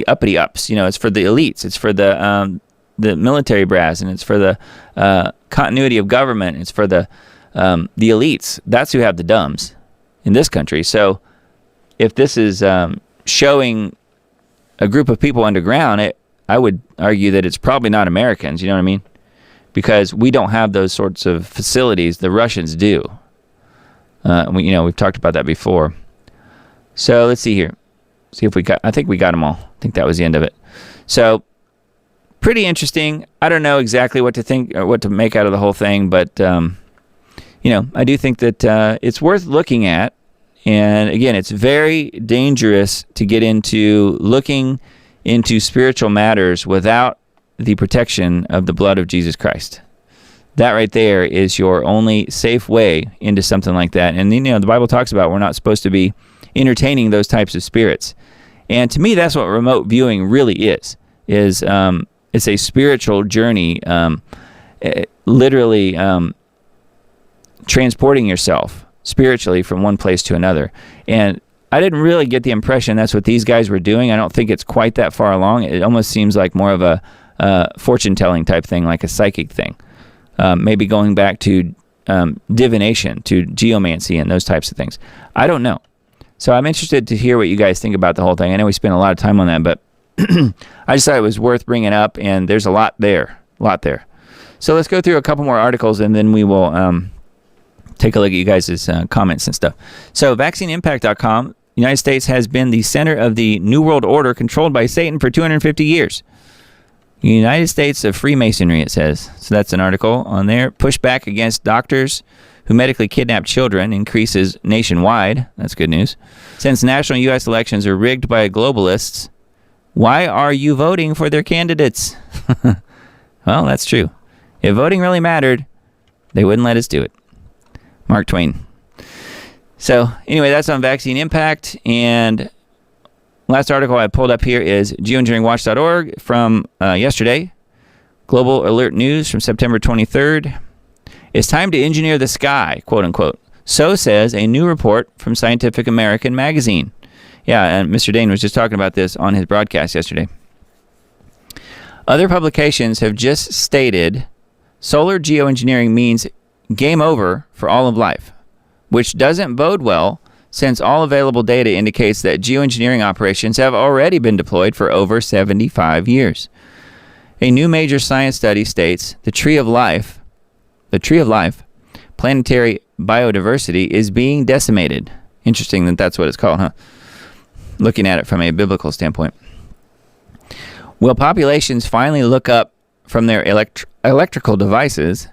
uppity ups. It's for the elites. It's for the military brass, and it's for the continuity of government. It's for the elites. That's who have the dumbs in this country. So if this is showing a group of people underground, I would argue that it's probably not Americans. You know what I mean? Because we don't have those sorts of facilities. The Russians do. We've talked about that before. So let's see here. See if I think we got them all. I think that was the end of it. So pretty interesting. I don't know exactly what to think or what to make out of the whole thing, but I do think that it's worth looking at. And again, it's very dangerous to get into looking into spiritual matters without the protection of the blood of Jesus Christ. That right there is your only safe way into something like that. And the Bible talks about we're not supposed to be entertaining those types of spirits. And to me, that's what remote viewing really is it's a spiritual journey, literally transporting yourself spiritually from one place to another. And I didn't really get the impression that's what these guys were doing. I don't think it's quite that far along. It almost seems like more of a fortune-telling type thing, like a psychic thing. Maybe going back to divination, to geomancy and those types of things. I don't know. So I'm interested to hear what you guys think about the whole thing. I know we spent a lot of time on that, but I just thought it was worth bringing up, and there's a lot there. So let's go through a couple more articles, and then we will take a look at you guys' comments and stuff. So vaccineimpact.com, United States has been the center of the New World Order controlled by Satan for 250 years. United States of Freemasonry, it says. So that's an article on there. Pushback against doctors who medically kidnap children increases nationwide. That's good news. Since national U.S. elections are rigged by globalists, why are you voting for their candidates? Well, that's true. If voting really mattered, they wouldn't let us do it. Mark Twain. So anyway, that's on Vaccine Impact. And last article I pulled up here is geoengineeringwatch.org from yesterday. Global Alert News from September 23rd. It's time to engineer the sky, quote unquote. So says a new report from Scientific American magazine. Yeah, and Mr. Dane was just talking about this on his broadcast yesterday. Other publications have just stated solar geoengineering means game over for all of life, which doesn't bode well since all available data indicates that geoengineering operations have already been deployed for over 75 years. A new major science study states the tree of life, planetary biodiversity, is being decimated. Interesting that that's what it's called, huh? Looking at it from a biblical standpoint. Will populations finally look up from their electrical devices,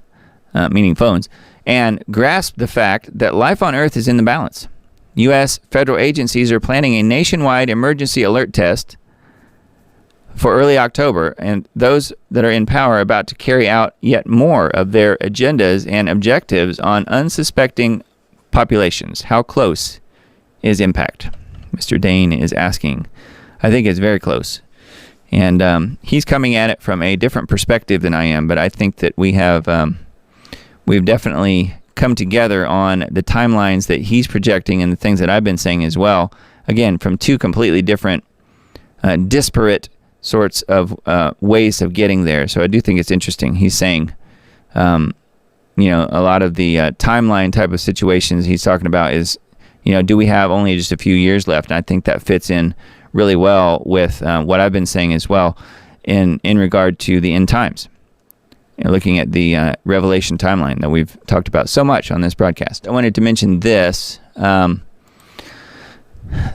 meaning phones, and grasp the fact that life on Earth is in the balance? U.S. federal agencies are planning a nationwide emergency alert test for early October, and those that are in power are about to carry out yet more of their agendas and objectives on unsuspecting populations. How close is impact? Mr. Dane is asking. I think it's very close. And he's coming at it from a different perspective than I am, but I think that we've definitely come together on the timelines that he's projecting and the things that I've been saying as well. Again, from two completely different, disparate sorts of ways of getting there. So I do think it's interesting. He's saying, a lot of the timeline type of situations he's talking about is, do we have only just a few years left? And I think that fits in really well with what I've been saying as well in regard to the end times. Looking at the Revelation timeline that we've talked about so much on this broadcast. I wanted to mention this.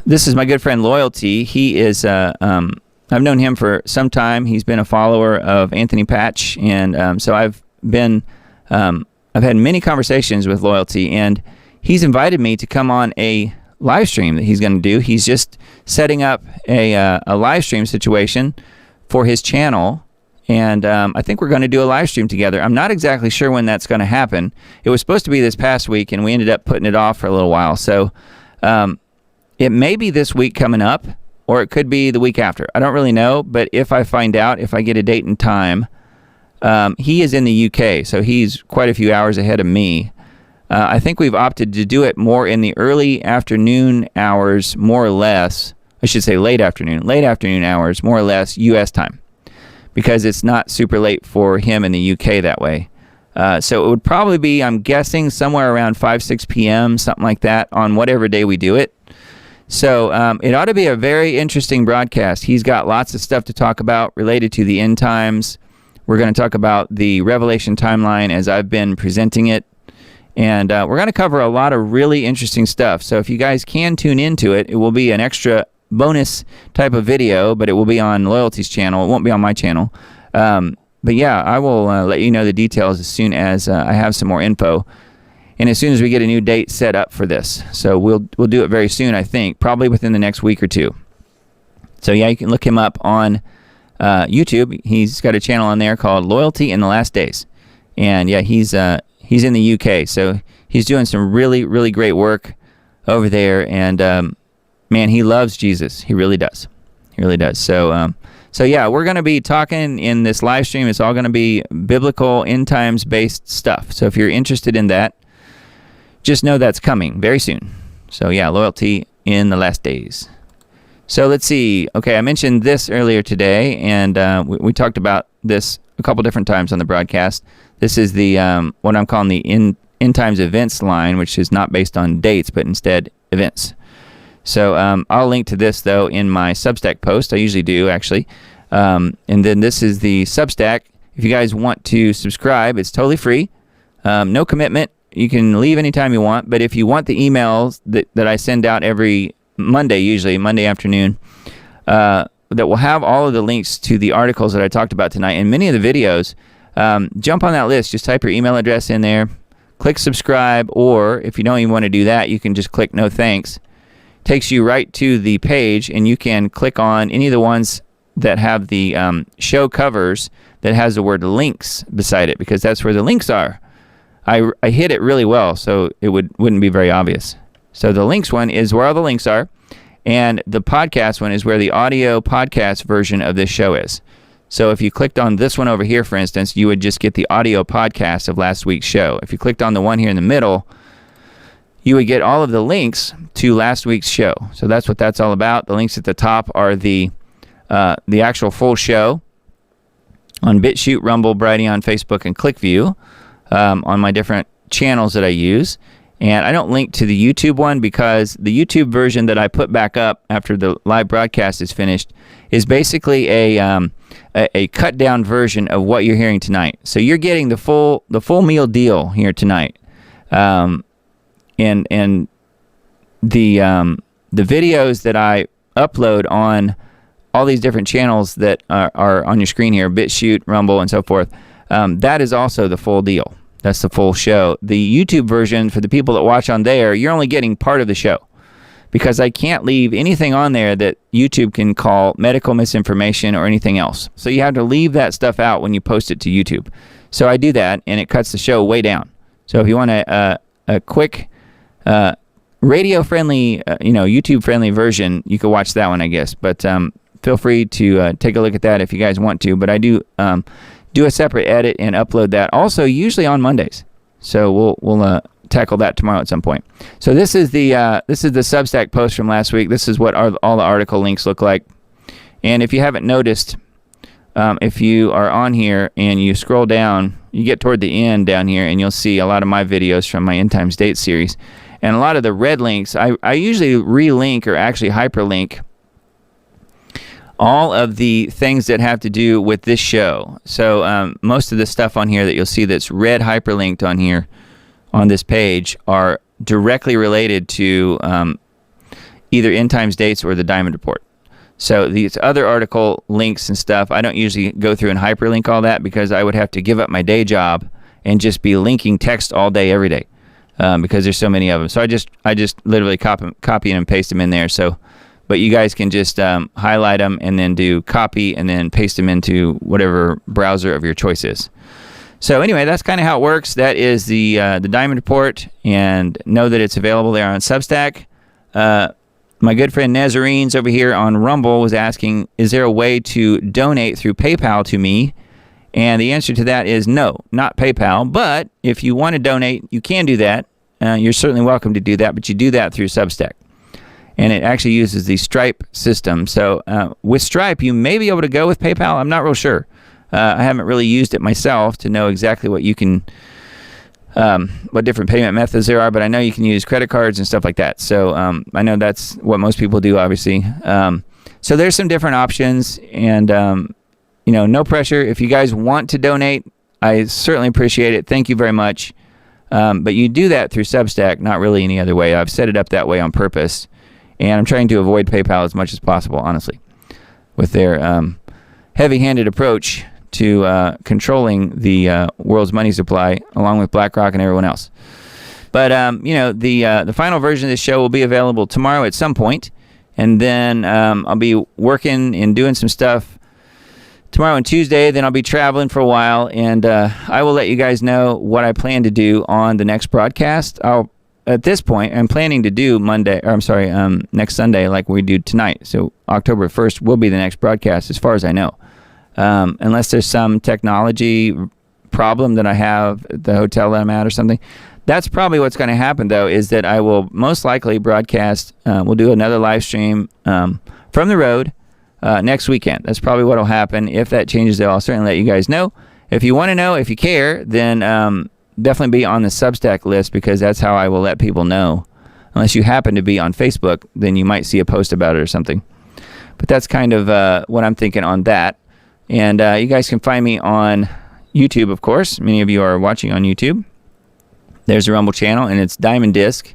This is my good friend Loyalty. He is, I've known him for some time. He's been a follower of Anthony Patch. And so I've had many conversations with Loyalty, and he's invited me to come on a live stream that he's going to do. He's just setting up a live stream situation for his channel. And I think we're going to do a live stream together. I'm not exactly sure when that's going to happen. It was supposed to be this past week, and we ended up putting it off for a little while. So it may be this week coming up, or it could be the week after. I don't really know, but if I find out, if I get a date and time, he is in the UK, so he's quite a few hours ahead of me. I think we've opted to do it more in the early afternoon hours, more or less. I should say late afternoon hours, more or less U.S. time, because it's not super late for him in the UK that way. So it would probably be, I'm guessing, somewhere around 5, 6 p.m., something like that, on whatever day we do it. So it ought to be a very interesting broadcast. He's got lots of stuff to talk about related to the end times. We're going to talk about the Revelation timeline as I've been presenting it. And we're going to cover a lot of really interesting stuff. So if you guys can tune into it, it will be an extra bonus type of video, but it will be on Loyalty's channel. It won't be on my channel. But yeah, I will let you know the details as soon as I have some more info. And as soon as we get a new date set up for this. So we'll do it very soon, I think, probably within the next week or two. So yeah, you can look him up on YouTube. He's got a channel on there called Loyalty in the Last Days. And yeah, he's in the UK. So he's doing some really, really great work over there. And man, he loves Jesus. He really does. He really does. So yeah, we're going to be talking in this live stream. It's all going to be biblical, end times based stuff. So if you're interested in that, just know that's coming very soon. So yeah, Loyalty in the Last Days. So let's see. Okay, I mentioned this earlier today, and we talked about this a couple different times on the broadcast. This is the what I'm calling the end times events line, which is not based on dates, but instead events. So I'll link to this, though, in my Substack post. I usually do, actually. And then this is the Substack. If you guys want to subscribe, it's totally free. No commitment. You can leave anytime you want. But if you want the emails that I send out every Monday, usually Monday afternoon, that will have all of the links to the articles that I talked about tonight and many of the videos, jump on that list. Just type your email address in there. Click subscribe. Or if you don't even want to do that, you can just click no thanks. Takes you right to the page, and you can click on any of the ones that have the show covers that has the word links beside it, because that's where the links are. I hid it really well, so it wouldn't be very obvious. So the links one is where all the links are, and the podcast one is where the audio podcast version of this show is. So if you clicked on this one over here, for instance, you would just get the audio podcast of last week's show. If you clicked on the one here in the middle, you would get all of the links to last week's show. So that's what that's all about. The links at the top are the actual full show on BitChute, Rumble, Brighteon, Facebook, and ClickView, on my different channels that I use. And I don't link to the YouTube one because the YouTube version that I put back up after the live broadcast is finished is basically a cut down version of what you're hearing tonight. So you're getting the full meal deal here tonight. And the videos that I upload on all these different channels that are on your screen here, BitChute, Rumble, and so forth, that is also the full deal. That's the full show. The YouTube version, for the people that watch on there, you're only getting part of the show, because I can't leave anything on there that YouTube can call medical misinformation or anything else. So you have to leave that stuff out when you post it to YouTube. So I do that, and it cuts the show way down. So if you want a quick radio-friendly, YouTube-friendly version, you could watch that one, I guess. But feel free to take a look at that if you guys want to. But I do do a separate edit and upload that also usually on Mondays. So we'll tackle that tomorrow at some point. So this is the Substack post from last week. This is what all the article links look like. And if you haven't noticed, if you are on here and you scroll down, you get toward the end down here, and you'll see a lot of my videos from my End Times Date series. And a lot of the red links, I usually relink or actually hyperlink all of the things that have to do with this show. So most of the stuff on here that you'll see that's red hyperlinked on here on this page are directly related to either End Times Dates or the Diamond Report. So these other article links and stuff, I don't usually go through and hyperlink all that, because I would have to give up my day job and just be linking text all day, every day. because there's so many of them. So I just literally copy and paste them in there. So, but you guys can just highlight them and then do copy and then paste them into whatever browser of your choice is. So anyway, that's kind of how it works. That is the Diamond Report, and know that it's available there on Substack. My good friend Nazarenes over here on Rumble was asking, is there a way to donate through PayPal to me? And the answer to that is no, not PayPal. But if you want to donate, you can do that. You're certainly welcome to do that, but you do that through Substack. And it actually uses the Stripe system. So with Stripe, you may be able to go with PayPal. I'm not real sure. I haven't really used it myself to know exactly what you can, what different payment methods there are, but I know you can use credit cards and stuff like that. So I know that's what most people do, obviously. So there's some different options, and no pressure. If you guys want to donate, I certainly appreciate it. Thank you very much. But you do that through Substack, not really any other way. I've set it up that way on purpose, and I'm trying to avoid PayPal as much as possible, honestly, with their heavy-handed approach to controlling the world's money supply, along with BlackRock and everyone else. But the final version of this show will be available tomorrow at some point, and then I'll be working and doing some stuff tomorrow and Tuesday. Then I'll be traveling for a while, and I will let you guys know what I plan to do on the next broadcast. At this point, I'm planning to do next Sunday, like we do tonight. So October 1st will be the next broadcast, as far as I know. Unless there's some technology problem that I have at the hotel that I'm at or something. That's probably what's going to happen, though, is that I will most likely broadcast, we'll do another live stream from the road next weekend. That's probably what will happen. If that changes, though, I'll certainly let you guys know. If you want to know, if you care, then definitely be on the Substack list, because that's how I will let people know. Unless you happen to be on Facebook, then you might see a post about it or something. But that's kind of what I'm thinking on that. And you guys can find me on YouTube, of course. Many of you are watching on YouTube. There's the Rumble channel, and it's Diamond Disc,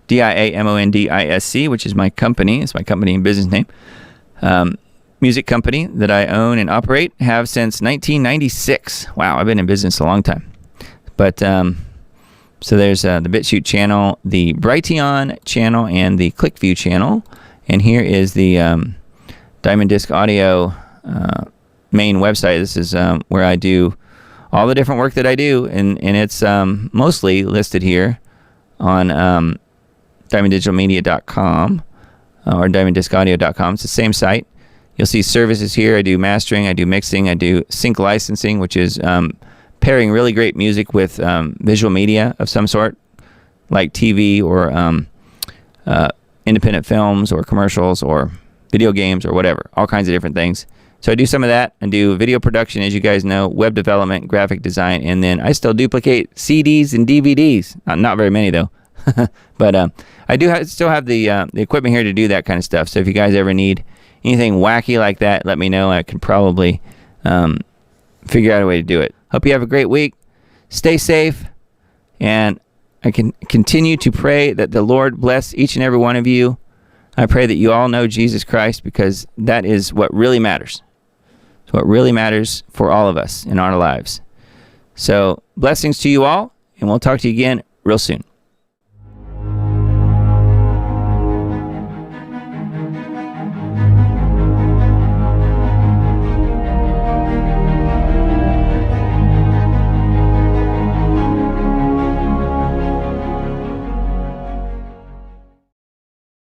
DIAMONDISC, which is my company. It's my company and business name. Music company that I own and operate, have since 1996. Wow, I've been in business a long time. But so there's the BitChute channel, the Brighteon channel, and the ClickView channel. And here is the Diamond Disc Audio main website. This is where I do all the different work that I do, and it's mostly listed here on diamonddigitalmedia.com or diamonddiscaudio.com. It's the same site. You'll see services here. I do mastering, I do mixing, I do sync licensing, which is pairing really great music with visual media of some sort, like TV or independent films or commercials or video games or whatever, all kinds of different things. So I do some of that. I do video production, as you guys know, web development, graphic design, and then I still duplicate CDs and DVDs. Not very many, though. But I do still have the equipment here to do that kind of stuff. So if you guys ever need anything wacky like that, let me know. I can probably figure out a way to do it. Hope you have a great week. Stay safe. And I can continue to pray that the Lord bless each and every one of you. I pray that you all know Jesus Christ, because that is what really matters. It's what really matters for all of us in our lives. So blessings to you all, and we'll talk to you again real soon.